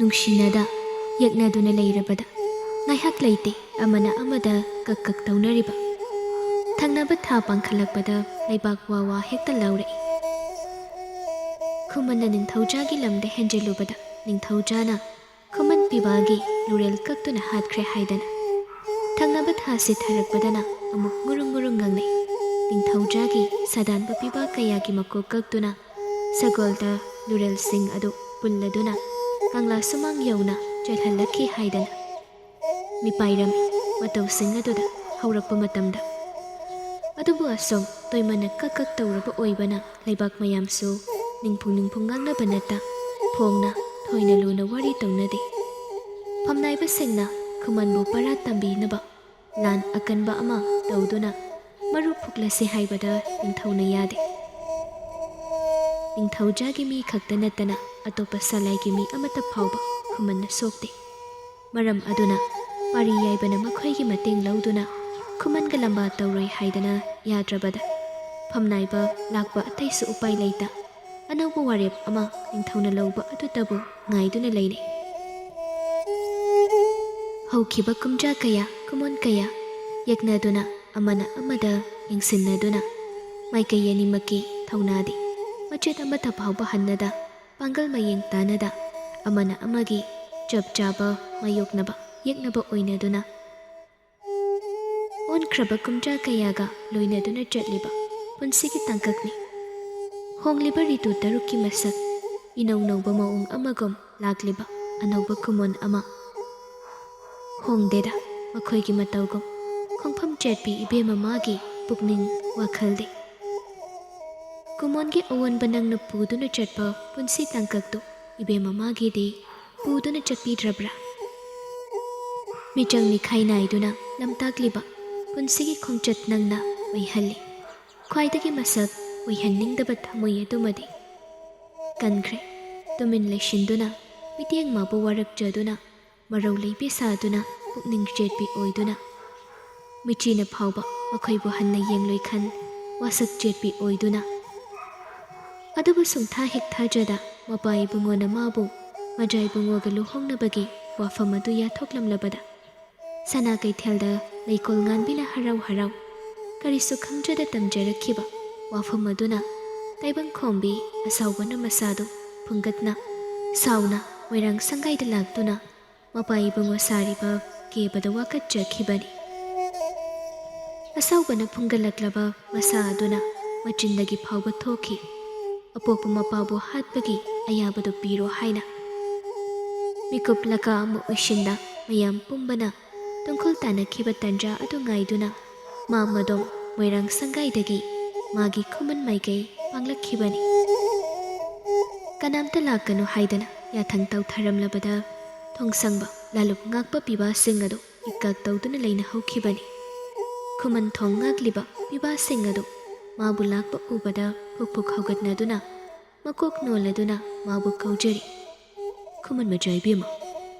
ꯅꯨꯡꯁꯤꯅꯗ ꯌꯦꯛꯅꯗꯨꯅ ꯂꯩꯔꯕꯗ ꯉꯥꯏꯍꯥꯛ ꯂꯩꯇꯦ ꯑꯃꯅ ꯑꯃꯗ ꯀꯛ ꯇꯧꯅꯔꯤꯕ ꯊꯪꯅꯕ ꯊꯥ ꯄꯥꯡꯈꯠꯂꯛꯄꯗ ꯂꯩꯕꯥꯛ ꯋꯥ ꯍꯦꯛꯇ ꯂꯥꯎꯔꯛꯏ꯫ ꯈꯨꯃꯟꯅ ꯅꯤꯡꯊꯧꯖꯥꯒꯤ ꯂꯝꯗ ꯍꯦꯟꯖꯜꯂꯨꯕꯗ ꯅꯤꯡꯊꯧꯖꯥꯅ ꯈꯨꯃꯟ ꯄꯤꯕꯥꯒꯤ ꯂꯨꯔꯦꯜ ꯀꯛꯇꯨꯅ ꯍꯥꯠꯈ꯭ꯔꯦ ꯍꯥꯏꯗꯅ ꯊꯪꯅꯕ ꯊꯥꯁꯤ ꯊꯥꯔꯛꯄꯗꯅ ꯑꯃꯨꯛ ꯉꯨꯔꯨꯡ ꯉꯥꯡꯅꯩ꯫ ꯅꯤꯡꯊꯧꯖꯥꯒꯤ ꯁꯥꯗꯥꯟꯕ ꯄꯤꯕꯥ ꯀꯌꯥꯒꯤ ꯃꯀꯣꯛ ꯀꯛꯇꯨꯅ ꯁꯒꯣꯜꯗ ꯂꯨꯔꯦꯜꯁꯤꯡ ꯑꯗꯨ ꯄꯨꯜꯂꯗꯨꯅ ꯀꯪꯂꯥ ꯁꯨꯃꯥꯡ ꯌꯧꯅ ꯆꯦꯜꯍꯜꯂꯛꯈꯤ ꯍꯥꯏꯗꯅ ꯃꯤꯄꯥꯏꯔꯝꯃꯤ ꯃꯇꯧꯁꯤꯡ ꯑꯗꯨꯗ ꯍꯧꯔꯛꯄ ꯃꯇꯝꯗ꯫ ꯑꯗꯨꯕꯨ ꯑꯁꯨꯝ ꯇꯣꯏꯃꯟꯅ ꯀꯛ ꯇꯧꯔꯕ ꯑꯣꯏꯕꯅ ꯂꯩꯕꯥꯛ ꯃꯌꯥꯝꯁꯨ ꯅꯤꯡꯐꯨꯡ ꯉꯥꯡꯅꯕ ꯅꯠꯇ ꯐꯣꯡꯅ ꯊꯣꯏꯅ ꯂꯨꯅ ꯋꯥꯔꯤ ꯇꯧꯅꯗꯦ꯫ ꯐꯝꯅꯥꯏꯕꯁꯤꯡꯅ ꯈꯨꯃꯟꯕꯨ ꯄꯔꯥ ꯇꯝꯕꯤꯅꯕ ꯂꯥꯟ ꯑꯀꯟꯕ ꯑꯃ ꯇꯧꯗꯨꯅ ꯃꯔꯨ ꯐꯨꯛꯂꯁꯤ ꯍꯥꯏꯕꯗ ꯅꯤꯡꯊꯧꯅ ꯌꯥꯗꯦ꯫ ꯅꯤꯡꯊꯧꯖꯥꯒꯤ ꯃꯤ ꯈꯛꯇ ꯅꯠꯇꯅ ꯑꯇꯣꯞꯄ ꯁꯂꯥꯏꯒꯤ ꯃꯤ ꯑꯃꯠꯇ ꯐꯥꯎꯕ ꯈꯨꯃꯟꯅ ꯁꯣꯛꯇꯦ꯫ ꯃꯔꯝ ꯑꯗꯨꯅ ꯄꯥꯔꯤ ꯌꯥꯏꯕꯅ ꯃꯈꯣꯏꯒꯤ ꯃꯇꯦꯡ ꯂꯧꯗꯨꯅ ꯈꯨꯃꯟꯒ ꯂꯝꯕꯥ ꯇꯧꯔꯣꯏ ꯍꯥꯏꯗꯅ ꯌꯥꯗ꯭ꯔꯕꯗ ꯐꯝꯅꯥꯏꯕ ꯂꯥꯛꯄ ꯑꯇꯩꯁꯨ ꯎꯄꯥꯏ ꯂꯩꯇ ꯑꯅꯧꯕ ꯋꯥꯔꯦꯞ ꯑꯃ ꯅꯤꯡꯊꯧꯅ ꯂꯧꯕ ꯑꯗꯨꯇꯕꯨ ꯉꯥꯏꯗꯨꯅ ꯂꯩꯔꯦ꯫ ꯍꯧꯈꯤꯕ ꯀꯨꯝꯖꯥ ꯀꯌꯥ ꯀꯨꯃꯣꯟ ꯀꯌꯥ ꯌꯦꯛꯅꯗꯨꯅ ꯑꯃꯅ ꯑꯃꯗ ꯌꯦꯡꯁꯤꯟꯅꯗꯨꯅ ꯃꯥꯏꯀꯩ ꯑꯅꯤꯃꯛꯀꯤ ꯊꯧꯅꯥꯗꯤ ꯃꯆꯦꯠ ꯑꯃꯠꯇ ꯐꯥꯎꯕ ꯍꯟꯅꯗ ꯄꯥꯡꯒꯜ ꯃꯌꯦꯡ ꯇꯥꯅꯗ ꯑꯃꯅ ꯑꯃꯒꯤ ꯆꯞ ꯆꯥꯕ ꯃꯥꯌꯣꯛꯅꯕ ꯌꯦꯛꯅꯕ ꯑꯣꯏꯅꯗꯨꯅ ꯑꯣꯟꯈ꯭ꯔꯕ ꯀꯨꯝꯖꯥ ꯀꯌꯥꯒ ꯂꯣꯏꯅꯗꯨꯅ ꯆꯠꯂꯤꯕ ꯄꯨꯟꯁꯤꯒꯤ ꯇꯥꯡꯀꯛꯅꯤ꯫ ꯍꯣꯡꯂꯤꯕ ꯔꯤꯇꯨ ꯇꯔꯨꯛꯀꯤ ꯃꯁꯛ ꯏꯅꯧ ꯅꯧꯕ ꯃꯑꯣꯡ ꯑꯃꯒꯨꯝ ꯂꯥꯛꯂꯤꯕ ꯑꯅꯧꯕ ꯀꯨꯃꯣꯟ ꯑꯃ꯫ ꯍꯣꯡꯗꯦꯗ ꯃꯈꯣꯏꯒꯤ ꯃꯇꯧꯒꯨꯝ ꯈꯣꯡꯐꯝ ꯆꯦꯠꯄꯤ ꯏꯕꯦꯝꯃ ꯃꯥꯒꯤ ꯄꯨꯛꯅꯤꯡ ꯋꯥꯈꯜꯗꯤ꯫ ꯀꯨꯃꯣꯟꯒꯤ ꯑꯑꯣꯟꯕ ꯅꯪꯅ ꯄꯨꯗꯨꯅ ꯆꯠꯄ ꯄꯨꯟꯁꯤ ꯇꯥꯡꯀꯛꯇꯨ ꯏꯕꯦꯝꯃ ꯃꯥꯒꯤꯗꯤ ꯄꯨꯗꯨꯅ ꯆꯠꯄꯤꯗ꯭ꯔꯕ꯭ꯔꯥ? ꯃꯤꯆꯪ ꯃꯤꯈꯥꯏ ナꯏꯗꯨꯅ ꯂꯝꯇꯥꯛꯂꯤꯕ ꯄꯨꯟꯁꯤꯒꯤ ꯈꯣꯡꯆꯠ ꯅꯪꯅ ꯑꯣꯏꯍꯜꯂꯤ꯫ ꯈ꯭ꯋꯥꯏꯗꯒꯤ ꯃꯁꯛ ꯑꯣꯏꯍꯟꯅꯤꯡꯗꯕ ꯊꯃꯣꯏ ꯑꯗꯨꯃꯗꯤ ꯀꯟꯈ꯭ꯔꯦ ꯇꯨꯃꯤꯟ ꯂꯩꯁꯤꯟꯗꯨꯅ ꯃꯤꯠꯌꯦꯡ ꯃꯥꯕꯨ ꯋꯥꯔꯛꯆꯗꯨꯅ ꯃꯔꯧ ꯂꯩꯕꯤ ꯁꯥꯗꯨꯅ ꯄꯨꯛꯅꯤꯡ ꯆꯦꯠꯄꯤ ꯑꯣꯏꯗꯨꯅ ꯃꯤꯆꯤꯅ ꯐꯥꯎꯕ ꯃꯈꯣꯏꯕꯨ ꯍꯟꯅ ꯌꯦꯡꯂꯣꯏ ꯈꯟ ꯋꯥꯁꯛ ꯆꯦꯠꯄꯤ ꯑꯣꯏꯗꯨꯅ꯫ ꯑꯗꯨꯕꯨ ꯁꯨꯡꯊꯥ ꯍꯦꯛ ꯊꯥꯖꯗ ꯃꯄꯥ ꯏꯕꯨꯡꯉꯣꯅ ꯃꯥꯕꯨ ꯃꯖꯥ ꯏꯕꯨꯡꯉꯣꯒ ꯂꯨꯍꯣꯡꯅꯕꯒꯤ ꯋꯥꯐꯝ ꯑꯗꯨ ꯌꯥꯊꯣꯛꯂꯝꯂꯕꯗ ꯁꯅꯥ ꯀꯩꯊꯦꯜꯗ ꯂꯩꯀꯣꯜ ꯉꯥꯟꯕꯤꯅ ꯍꯔꯥꯎ ꯍꯔꯥꯎ ꯀꯔꯤꯁꯨ ꯈꯪꯖꯗ ꯇꯝꯖꯔꯛꯈꯤꯕ ꯋꯥꯐꯝ ꯑꯗꯨꯅ ꯇꯥꯏꯕꯪꯈꯣꯝꯕꯤ ꯑꯁꯥꯎꯕꯅ ꯃꯁꯥꯗꯨ ꯐꯨꯡꯒꯠꯅ ꯁꯥꯎꯅ ꯃꯣꯏꯔꯥꯡ ꯁꯪꯒꯥꯏꯗ ꯂꯥꯛꯇꯨꯅ ꯃꯄꯥ ꯏꯕꯨꯡꯉꯣ ꯁꯥꯔꯤꯕ ꯀꯦꯕꯗ ꯋꯥꯀꯠꯆꯈꯤꯕꯅꯤ꯫ ꯑꯁꯥꯎꯕꯅ ꯐꯨꯡꯒꯠꯂꯛꯂꯕ ꯃꯁꯥ ꯑꯗꯨꯅ ꯃꯆꯤꯟꯗꯒꯤ ꯐꯥꯎꯕ ꯊꯣꯛꯈꯤ ꯑꯄꯣꯛꯄ ꯃꯄꯥꯕꯨ ꯍꯥꯠꯄꯒꯤ ꯑꯌꯥꯕꯗꯨ ꯄꯤꯔꯣ ꯍꯥꯏꯅ꯫ ꯃꯤꯀꯨꯞ ꯂꯀꯥ ꯑꯃ ꯑꯣꯏꯁꯤꯟꯅ ꯃꯌꯥꯝ ꯄꯨꯝꯕꯅ ꯇꯨꯡꯈꯨꯜ ꯇꯥꯟꯅꯈꯤꯕ ꯇꯟꯖꯥ ꯑꯗꯨ ꯉꯥꯏꯗꯨꯅ ꯃꯥ ꯃꯗꯣꯝ ꯃꯣꯏꯔꯥꯡ ꯁꯪꯒꯥꯏꯗꯒꯤ ꯃꯥꯒꯤ ꯈꯨꯃꯟ ꯃꯥꯏꯀꯩ ꯄꯥꯡꯂꯛꯈꯤꯕꯅꯤ꯫ ꯀꯅꯥꯝꯇ ꯂꯥꯛꯀꯅꯨ ꯍꯥꯏꯗꯅ ꯌꯥꯊꯪ ꯇꯧꯊꯔꯝꯂꯕꯗ ꯊꯣꯡꯁꯪꯕ ꯂꯥꯂꯨꯞ ꯉꯥꯛꯄ ꯄꯤꯕꯥꯁꯤꯡ ꯑꯗꯨ ꯏꯀꯛ ꯇꯧꯗꯨꯅ ꯂꯩꯅꯍꯧꯈꯤꯕꯅꯤ꯫ ꯈꯨꯃꯟ ꯊꯣꯡ ꯉꯥꯛꯂꯤꯕ ꯄꯤꯕꯥꯁꯤꯡ ꯑꯗꯨ ꯃꯥꯕꯨ ꯂꯥꯛꯄ ꯎꯕꯗ ꯐꯨꯛ ꯍꯧꯒꯠꯅꯗꯨꯅ ꯃꯀꯣꯛ ꯅꯣꯜꯂꯗꯨꯅ ꯃꯥꯕꯨ ꯀꯧꯖꯔꯤ, ꯈꯨꯃꯟ ꯃꯆꯥ ꯏꯕꯦꯝꯃ꯫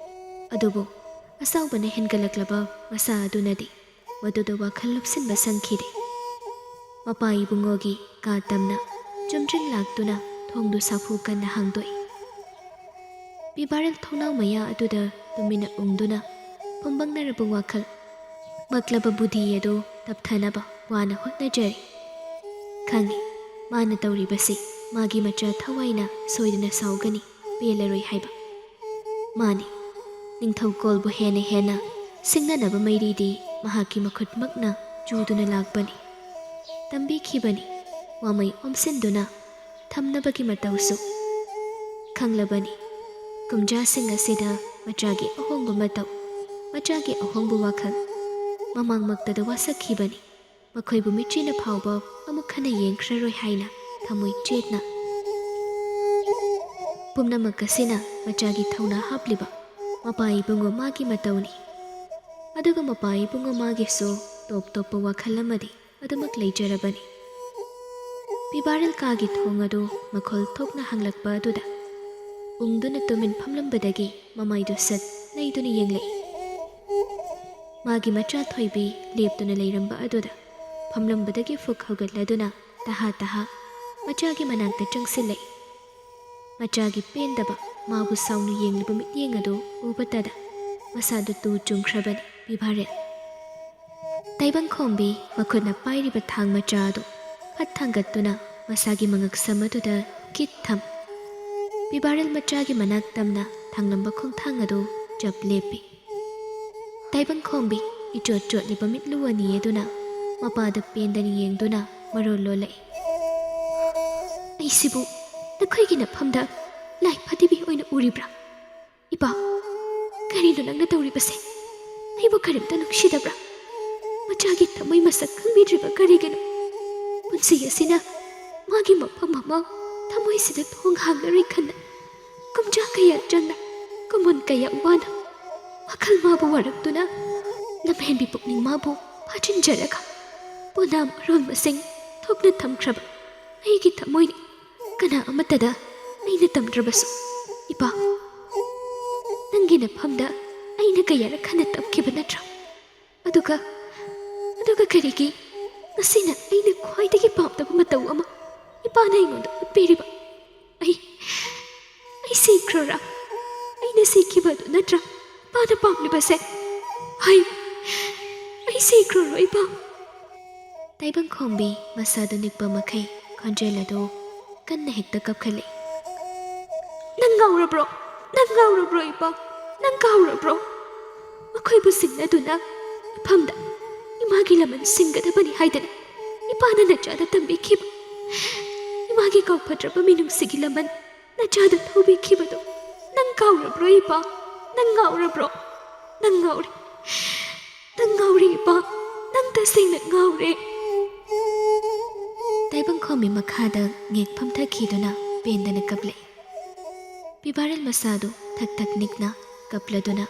ꯑꯗꯨꯕꯨ ꯑꯁꯥꯎꯕꯅ ꯍꯦꯟꯒꯠꯂꯛꯂꯕ ꯃꯁꯥ ꯑꯗꯨꯅꯗꯤ ꯃꯗꯨꯗ ꯋꯥꯈꯜ ꯂꯨꯞꯁꯤꯟꯕ ꯁꯪꯈꯤꯗꯦ꯫ ꯃꯄꯥ ꯏꯕꯨꯡꯉꯣꯒꯤ ꯀꯥ ꯇꯝꯅ ꯆꯨꯝꯗ꯭ꯔꯤꯡ ꯂꯥꯛꯇꯨꯅ ꯊꯣꯡꯗꯨ ꯁꯥꯐꯨ ꯀꯟꯅ ꯍꯥꯡꯗꯣꯛꯏ꯫ ꯄꯤꯕꯥꯔꯦꯜ ꯊꯣꯡꯅꯥꯎ ꯃꯌꯥ ꯑꯗꯨꯗ ꯇꯨꯃꯤꯟꯅ ꯎꯪꯗꯨꯅ ꯐꯨꯝꯕꯪꯅꯔꯕ ꯋꯥꯈꯜ ꯃꯛꯂꯕ ꯕꯨꯙꯤ ꯑꯗꯨ ꯇꯞꯊꯅꯕ ꯋꯥꯅ ꯍꯣꯠꯅꯖꯔꯤ꯫ ꯈꯪꯏ ꯃꯥꯅ ꯇꯧꯔꯤꯕꯁꯤ ꯃꯥꯒꯤ ꯃꯆꯥ ꯊꯋꯥꯏꯅ ꯁꯣꯏꯗꯅ ꯁꯥꯎꯒꯅꯤ ꯄꯦꯜꯂꯔꯣꯏ ꯍꯥꯏꯕ꯫ ꯃꯥꯅꯤ ꯅꯤꯡꯊꯧꯀꯣꯜꯕꯨ ꯍꯦꯟꯅ ꯍꯦꯟꯅ ꯁꯤꯡꯅꯅꯕ ꯃꯩꯔꯤꯗꯤ ꯃꯍꯥꯛꯀꯤ ꯃꯈꯨꯠꯃꯛꯅ ꯆꯨꯗꯨꯅ ꯂꯥꯛꯄꯅꯤ꯫ ꯇꯝꯕꯤꯈꯤꯕꯅꯤ ꯋꯥꯃꯩ ꯑꯣꯝꯁꯤꯟꯗꯨꯅ ꯊꯝꯅꯕꯒꯤ ꯃꯇꯧꯁꯨ ꯈꯪꯂꯕꯅꯤ꯫ ꯀꯨꯝꯖꯥꯁꯤꯡ ꯑꯁꯤꯗ ꯃꯆꯥꯒꯤ ꯑꯍꯣꯡꯕ ꯃꯇꯧ ꯃꯆꯥꯒꯤ ꯑꯍꯣꯡꯕ ꯋꯥꯈꯜ ꯃꯃꯥꯡꯃꯛꯇꯗ ꯋꯥꯁꯛꯈꯤꯕꯅꯤ꯫ ꯃꯈꯣꯏꯕꯨ ꯃꯤꯆꯤꯅ ꯐꯥꯎꯕ ꯑꯃꯨꯛ ꯍꯟꯅ ꯌꯦꯡꯈ꯭ꯔꯔꯣꯏ ꯍꯥꯏꯅ ꯊꯃꯣꯏ ꯆꯦꯠꯅ꯫ ꯄꯨꯝꯅꯃꯛ ꯑꯁꯤꯅ ꯃꯆꯥꯒꯤ ꯊꯧꯅꯥ ꯍꯥꯞꯂꯤꯕ ꯃꯄꯥ ꯏꯕꯨꯡꯉꯣ ꯃꯥꯒꯤ ꯃꯇꯧꯅꯤ꯫ ꯑꯗꯨꯒ ꯃꯄꯥ ꯏꯕꯨꯡꯉꯣ ꯃꯥꯒꯤꯁꯨ ꯇꯣꯞ ꯇꯣꯞꯄ ꯋꯥꯈꯜ ꯑꯃꯗꯤ ꯑꯗꯨꯃꯛ ꯂꯩꯖꯔꯕꯅꯤ꯫ ꯄꯤꯕꯥꯔꯦꯜ ꯀꯥꯒꯤ ꯊꯣꯡ ꯑꯗꯨ ꯃꯈꯣꯜ ꯊꯣꯛꯅ ꯍꯥꯡꯂꯛꯄ ꯑꯗꯨꯗ ꯎꯪꯗꯨꯅ ꯇꯨꯃꯤꯟ ꯐꯝꯂꯝꯕꯗꯒꯤ ꯃꯃꯥꯏꯗꯨ ꯁꯠ ꯅꯩꯗꯨꯅ ꯌꯦꯡꯂꯛꯏ꯫ ꯃꯥꯒꯤ ꯃꯆꯥ ꯊꯣꯏꯕꯤ ꯂꯦꯞꯇꯨꯅ ꯂꯩꯔꯝꯕ ꯑꯗꯨꯗ ꯐꯝꯂꯝꯕꯗꯒꯤ ꯐꯨꯛ ꯍꯧꯒꯠꯂꯗꯨꯅ ꯇꯍꯥ ꯇꯍꯥ ꯃꯆꯥꯒꯤ ꯃꯅꯥꯛꯇ ꯆꯪꯁꯤꯜꯂꯛꯏ꯫ ꯃꯆꯥꯒꯤ ꯄꯦꯟꯗꯕ ꯃꯥꯕꯨ ꯁꯥꯎꯅ ꯌꯦꯡꯂꯤꯕ ꯃꯤꯠꯌꯦꯡ ꯑꯗꯨ ꯎꯕꯇꯗ ꯃꯁꯥꯗꯨ ꯇꯨ ꯆꯨꯡꯈ꯭ꯔꯕꯅꯤ ꯄꯤꯕꯥꯔꯦꯜ꯫ ꯇꯥꯏꯕꯪꯈꯣꯝꯕꯤ ꯃꯈꯨꯠꯅ ꯄꯥꯏꯔꯤꯕ ꯊꯥꯡ ꯃꯆꯥ ꯑꯗꯨ ꯐꯠ ꯊꯥꯡꯒꯠꯇꯨꯅ ꯃꯁꯥꯒꯤ ꯃꯉꯛꯁꯝ ꯑꯗꯨꯗ ꯀꯤꯠ ꯊꯝ꯫ ꯄꯤꯕꯥꯔꯦꯜ ꯃꯆꯥꯒꯤ ꯃꯅꯥꯛ ꯇꯝꯅ ꯊꯥꯡꯂꯝꯕ ꯈꯣꯡꯊꯥꯡ ꯑꯗꯨ ꯆꯞ ꯂꯦꯞꯄꯤ꯫ ꯇꯥꯏꯕꯪꯈꯣꯝꯕꯤ ꯏꯆꯣꯠ ꯆꯣꯠꯂꯤꯕ ꯃꯤꯠꯂꯨ ꯑꯅꯤ ꯑꯗꯨꯅ ꯃꯄꯥꯗ ꯄꯦꯟꯗꯅ ꯌꯦꯡꯗꯨꯅ ꯃꯔꯣꯜ ꯂꯣꯜꯂꯛꯏ꯫ ꯑꯩꯁꯤꯕꯨ ꯅꯈꯣꯏꯒꯤ ꯅꯐꯝꯗ ꯂꯥꯏ ꯐꯗꯤꯕꯤ ꯑꯣꯏꯅ ꯎꯔꯤꯕ꯭ꯔꯥ? ꯏꯄꯥ, ꯀꯔꯤꯅꯣ ꯅꯪꯅ ꯇꯧꯔꯤꯕꯁꯦ? ꯑꯩꯕꯨ ꯀꯔꯤꯝꯇ ꯅꯨꯡꯁꯤꯗꯕ꯭ꯔꯥ? ꯃꯆꯥꯒꯤ ꯊꯃꯣꯏ ꯃꯁꯛ ꯈꯪꯕꯤꯗ꯭ꯔꯤꯕ ꯀꯔꯤꯒꯤꯅꯣ? ꯄꯨꯟꯁꯤ ꯑꯁꯤꯅ ꯃꯥꯒꯤ ꯃꯐꯝ ꯑꯃ ꯊꯃꯣꯏꯁꯤꯗ ꯊꯣꯡ ꯍꯥꯡꯂꯔꯣꯏ ꯈꯟꯅ ꯀꯨꯝꯖꯥ ꯀꯌꯥ ꯆꯪꯅ ꯀꯨꯃꯣꯟ ꯀꯌꯥ ꯋꯥꯅ ꯋꯥꯈꯜ ꯃꯥꯕꯨ ꯋꯥꯔꯛꯇꯨꯅ ꯂꯝꯍꯦꯟꯕꯤ ꯄꯨꯛꯅꯤꯡ ꯃꯥꯕꯨ ꯐꯥꯖꯤꯟꯖꯔꯒ ꯄꯣꯅꯥ ꯃꯔꯣꯜ ꯃꯁꯤꯡ ꯊꯣꯛꯅ ꯊꯝꯈ꯭ꯔꯕ ꯑꯩꯒꯤ ꯊꯃꯣꯏꯅꯤ ꯀꯅꯥ ꯑꯃꯠꯇꯗ ꯑꯩꯅ ꯇꯝꯗ꯭ꯔꯕꯁꯨ ꯏꯄꯥ, ꯅꯪꯒꯤ ꯅꯐꯝꯗ ꯑꯩꯅ ꯀꯌꯥꯔꯛ ꯍꯟꯅ ꯇꯝꯈꯤꯕ ꯅꯠꯇ꯭ꯔꯥ? ꯑꯗꯨꯒ ꯀꯔꯤꯒꯤ ꯉꯁꯤꯅ ꯑꯩꯅ ꯈ꯭ꯋꯥꯏꯗꯒꯤ ꯄꯥꯝꯗꯕ ꯃꯇꯧ ꯑꯃ ꯏꯄꯥꯅ ꯑꯩꯉꯣꯟꯗ ꯎꯠꯄꯤꯔꯤꯕ? ꯑꯩ ꯁꯤꯈ꯭ꯔꯣꯔꯥ? ꯑꯩꯅ ꯁꯤꯈꯤꯕꯗꯨ ꯅꯠꯇ꯭ꯔꯥ ꯏꯄꯥꯅ ꯄꯥꯝꯂꯤꯕꯁꯦ? ꯑꯩ ꯁꯤꯈ꯭ꯔꯣꯔꯣ ꯏꯄꯥ? ꯇꯥꯏꯕꯪꯈꯣꯝꯕꯤ ꯃꯁꯥꯗꯨ ꯅꯤꯛꯄ ꯃꯈꯩ ꯈꯣꯟꯖꯦꯜ ꯑꯗꯨ ꯀꯟꯅ ꯍꯦꯛꯇ ꯀꯞꯈꯠꯂꯤ꯫ ꯅꯪ ꯉꯥꯎꯔꯕ꯭ꯔꯣ? ꯅꯪ ꯉꯥꯎꯔꯕ꯭ꯔꯣ ꯏꯄꯥ? ꯅꯪ ꯉꯥꯎꯔꯕ꯭ꯔꯣ? ꯃꯈꯣꯏꯕꯨ ꯁꯤꯡꯅꯗꯨꯅ ꯃꯐꯝꯗ ꯏꯃꯥꯒꯤ ꯂꯃꯟ ꯁꯤꯡꯒꯗꯕꯅꯤ ꯍꯥꯏꯗꯅ ꯏꯄꯥꯅ ꯅꯆꯥꯗ ꯇꯝꯕꯤꯈꯤꯕ ꯏꯃꯥꯒꯤ ꯀꯧꯐꯠꯇ꯭ꯔꯕ ꯃꯤꯅꯨꯡꯁꯤꯒꯤ ꯂꯃꯟ ꯅꯆꯥꯗ ꯊꯧꯕꯤꯈꯤꯕꯗꯣ ꯅꯪ ꯀꯥꯎꯔꯕ꯭ꯔꯣ ꯏꯄꯥ? ꯅꯪ ꯉꯥꯎꯔꯕ꯭ꯔꯣ? ꯅꯪ ꯉꯥꯎꯔꯦ, ꯅꯪ ꯉꯥꯎꯔꯦ ꯏꯄꯥ, ꯅꯪ ꯇꯁꯦꯡꯅ ꯉꯥꯎꯔꯦ꯫ ꯇꯥꯏꯕꯪꯈꯣꯝꯕꯤ ꯃꯈꯥꯗ ꯉꯦꯛ ꯐꯝꯊꯈꯤꯗꯨꯅ ꯄꯦꯟꯗꯅ ꯀꯞꯂꯛꯏ꯫ ꯄꯤꯕꯥꯔꯦꯜ ꯃꯁꯥꯗꯨ ꯊꯛ ꯊꯛ ꯅꯤꯛꯅ ꯀꯞꯂꯗꯨꯅ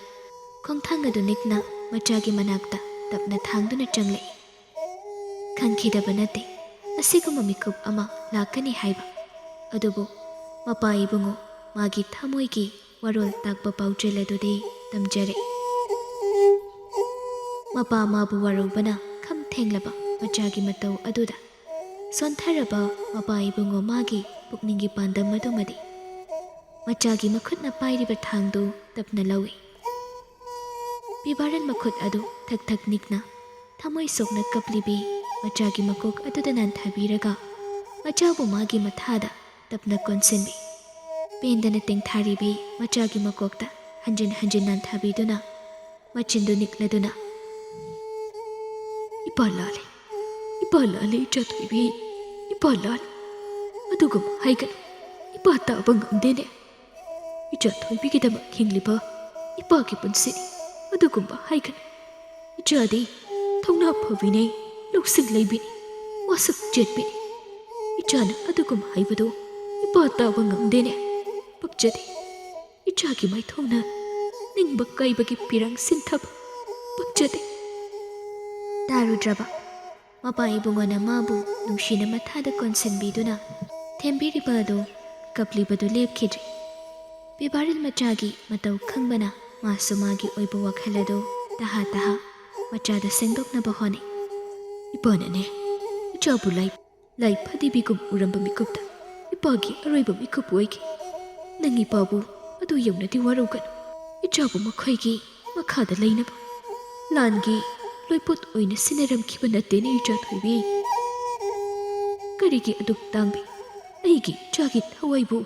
ꯈꯣꯡꯊꯥꯡ ꯑꯗꯨ ꯅꯤꯛꯅ ꯃꯆꯥꯒꯤ ꯃꯅꯥꯛꯇ ꯇꯞꯅ ꯊꯥꯡꯗꯨꯅ ꯆꯪꯂꯛꯏ꯫ ꯈꯪꯈꯤꯗꯕ ꯅꯠꯇꯦ ꯑꯁꯤꯒꯨꯝꯕ ꯃꯤꯀꯨꯞ ꯑꯃ ꯂꯥꯛꯀꯅꯤ ꯍꯥꯏꯕ, ꯑꯗꯨꯕꯨ ꯃꯄꯥ ꯏꯕꯨꯡꯉꯣ ꯃꯥꯒꯤ ꯊꯃꯣꯏꯒꯤ ꯋꯥꯔꯣꯜ ꯇꯥꯛꯄ ꯄꯥꯎꯖꯦꯜ ꯑꯗꯨꯗꯤ ꯇꯝꯖꯔꯛꯏ꯫ ꯃꯄꯥ ꯃꯥꯕꯨ ꯋꯥꯔꯧꯕꯅ ꯈꯝ ꯊꯦꯡꯂꯕ ꯃꯆꯥꯒꯤ ꯃꯇꯧ ꯑꯗꯨꯗ ꯁꯣꯟꯊꯔꯕ ꯃꯄꯥ ꯏꯕꯨꯡꯉꯣ ꯃꯥꯒꯤ ꯄꯨꯛꯅꯤꯡꯒꯤ ꯄꯥꯟꯗꯝ ꯑꯗꯨꯃꯗꯤ ꯃꯆꯥꯒꯤ ꯃꯈꯨꯠꯅ ꯄꯥꯏꯔꯤꯕ ꯊꯥꯡꯗꯨ ꯇꯞꯅ ꯂꯧꯏ꯫ ꯄꯤꯕꯥꯔꯦꯜ ꯃꯈꯨꯠ ꯑꯗꯨ ꯊꯛ ꯊꯛ ꯅꯤꯛꯅ ꯊꯃꯣꯏ ꯁꯣꯛꯅ ꯀꯞꯂꯤꯕꯤ ꯃꯆꯥꯒꯤ ꯃꯀꯣꯛ ꯑꯗꯨꯗ ꯅꯥꯟꯊꯕꯤꯔꯒ ꯃꯆꯥꯕꯨ ꯃꯥꯒꯤ ꯃꯊꯥꯗ ꯇꯞꯅ ꯀꯣꯟꯁꯤꯟꯕꯤ꯫ ꯄꯦꯟꯗꯅ ꯇꯦꯡꯊꯥꯔꯤꯕꯤ ꯃꯆꯥꯒꯤ ꯃꯀꯣꯛꯇ ꯍꯟꯖꯤꯟ ꯍꯟꯖꯤꯟ ꯅꯥꯟꯊꯕꯤꯗꯨꯅ ꯃꯆꯤꯟꯗꯨ ꯅꯤꯛꯂꯗꯨꯅ ꯏꯄꯥ ꯂꯥꯜꯂꯦ, ꯏꯄꯥ ꯂꯥꯜꯂꯦ ꯏꯆꯥꯊꯣꯏꯕꯤ, ꯏꯄꯥ ꯂꯥꯜꯂꯦ, ꯑꯗꯨꯒꯨꯝꯕ ꯍꯥꯏꯒꯅꯨ, ꯏꯄꯥ ꯇꯥꯕ ꯉꯝꯗꯦꯅꯦ, ꯏꯆꯥꯊꯣꯏꯕꯤꯒꯤꯗꯃꯛ ꯍꯤꯡꯂꯤꯕ ꯏꯄꯥꯒꯤ ꯄꯨꯟꯁꯤꯅꯤ, ꯑꯗꯨꯒꯨꯝꯕ ꯍꯥꯏꯒꯅꯨ, ꯏꯆꯥꯗꯤ ꯊꯧꯅꯥ ꯐꯕꯤꯅꯤ, ꯂꯧꯁꯤꯡ ꯂꯩꯕꯤꯅꯤ, ꯋꯥꯁꯛ ꯆꯦꯠꯄꯤꯅꯤ, ꯏꯆꯥꯅ ꯑꯗꯨꯒꯨꯝꯕ ꯍꯥꯏꯕꯗꯨ ꯏꯄꯥ ꯇꯥꯕ ꯉꯝꯗꯦꯅꯦ, ꯄꯛꯆꯗꯦ, ꯏꯆꯥꯒꯤ ꯃꯥꯏꯊꯣꯡꯅ ꯅꯤꯡꯕ ꯀꯥꯏꯕꯒꯤ ꯄꯤꯔꯥꯡ ꯁꯤꯟꯊꯕ ꯄꯛꯆꯗꯦ꯫ ꯇꯥꯔꯨꯗ꯭ꯔꯕ ꯃꯄꯥ ꯏꯕꯨꯡꯉꯣꯅ ꯃꯥꯕꯨ ꯅꯨꯡꯁꯤꯅ ꯃꯊꯥꯗ ꯀꯣꯟꯁꯤꯟꯕꯤꯗꯨꯅ ꯊꯦꯝꯕꯤꯔꯤꯕ ꯑꯗꯨ ꯀꯞꯂꯤꯕꯗꯨ ꯂꯦꯞꯈꯤꯗ꯭ꯔꯤ꯫ ꯄꯤꯕꯥꯔꯦꯜ ꯃꯆꯥꯒꯤ ꯃꯇꯧ ꯈꯪꯕꯅ ꯃꯥꯁꯨ ꯃꯥꯒꯤ ꯑꯣꯏꯕ ꯋꯥꯈꯜ ꯑꯗꯨ ꯇꯍꯥ ꯇꯍꯥ ꯃꯆꯥꯗ ꯁꯦꯡꯗꯣꯛꯅꯕ ꯍꯣꯠꯅꯩ꯫ ꯏꯄꯥꯅꯅꯦ ꯏꯆꯥꯕꯨ ꯂꯥꯏ ꯐꯗꯤꯕꯤꯒꯨꯝ ꯎꯔꯝꯕ ꯃꯤꯀꯨꯞꯇ ꯏꯄꯥꯒꯤ ꯑꯔꯣꯏꯕ ꯃꯤꯀꯨꯞ ꯑꯣꯏꯈꯤ꯫ ꯅꯪ ꯏꯄꯥꯕꯨ ꯑꯗꯨ ꯌꯧꯅꯗꯤ ꯋꯥꯔꯧꯒꯅꯨ, ꯏꯆꯥꯕꯨ ꯃꯈꯣꯏꯒꯤ ꯃꯈꯥꯗ ꯂꯩꯅꯕ ꯂꯥꯟꯒꯤ ꯂꯣꯏꯄꯣꯠ ꯑꯣꯏꯅ ꯁꯤꯟꯅꯔꯝꯈꯤꯕ ꯅꯠꯇꯦꯅꯦ ꯏꯆꯥꯊꯣꯏꯕꯤ꯫ ꯀꯔꯤꯒꯤ ꯑꯗꯨꯛ ꯇꯥꯡꯕꯤ ꯑꯩꯒꯤ ꯏꯆꯥꯒꯤ ꯊꯋꯥꯏꯕꯨ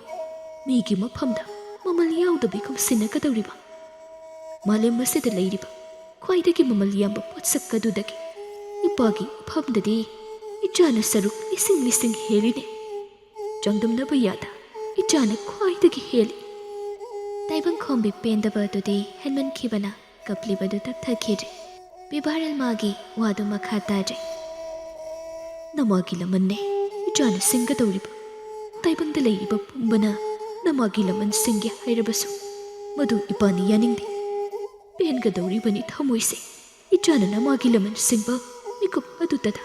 ꯃꯤꯒꯤ ꯃꯐꯝꯗ ꯃꯃꯜ ꯌꯥꯎꯗꯕꯤꯒꯨꯝ ꯁꯤꯟꯅꯒꯗꯧꯔꯤꯕ? ꯃꯥꯂꯦꯝ ꯑꯁꯤꯗ ꯂꯩꯔꯤꯕ ꯈ꯭ꯋꯥꯏꯗꯒꯤ ꯃꯃꯜ ꯌꯥꯝꯕ ꯄꯣꯠꯁꯛ ꯑꯗꯨꯗꯒꯤ ꯏꯄꯥꯒꯤ ꯃꯐꯝꯗꯗꯤ ꯏꯆꯥꯅ ꯁꯔꯨꯛ ꯂꯤꯁꯤꯡ ꯂꯤꯁꯤꯡ ꯍꯦꯜꯂꯤꯅꯦ, ꯆꯥꯡꯗꯝꯅꯕ ꯌꯥꯗ ꯏꯆꯥꯅ ꯈ꯭ꯋꯥꯏꯗꯒꯤ ꯍꯦꯜꯂꯤ꯫ ꯇꯥꯏꯕꯪꯈꯣꯝꯕꯤ ꯄꯦꯟꯗꯕ ꯑꯗꯨꯗꯤ ꯍꯦꯟꯃꯟꯈꯤꯕꯅ ꯀꯞꯂꯤꯕꯗꯨ ꯇꯞꯊꯈꯤꯗ꯭ꯔꯤ꯫ ꯄꯤꯕꯥꯔꯦꯜ ꯃꯥꯒꯤ ꯋꯥꯗꯨ ꯃꯈꯥ ꯇꯥꯗ꯭ꯔꯦ꯫ ꯅꯃꯥꯒꯤ ꯂꯃꯟꯅꯦ ꯏꯆꯥꯅ ꯁꯤꯡꯒꯗꯧꯔꯤꯕ, ꯇꯥꯏꯕꯪꯗ ꯂꯩꯔꯤꯕ ꯄꯨꯝꯕꯅ ꯅꯃꯥꯒꯤ ꯂꯃꯟ ꯁꯤꯡꯒꯦ ꯍꯥꯏꯔꯕꯁꯨ ꯃꯗꯨ ꯏꯄꯥꯅ ꯌꯥꯅꯤꯡꯗꯦ꯫ ꯄꯦꯟꯒꯗꯧꯔꯤꯕꯅꯤ ꯊꯃꯣꯏꯁꯦ ꯏꯆꯥꯅ ꯅꯃꯥꯒꯤ ꯂꯃꯟ ꯁꯤꯡꯕ ಮಿಕುಪ್ ಅದುತದ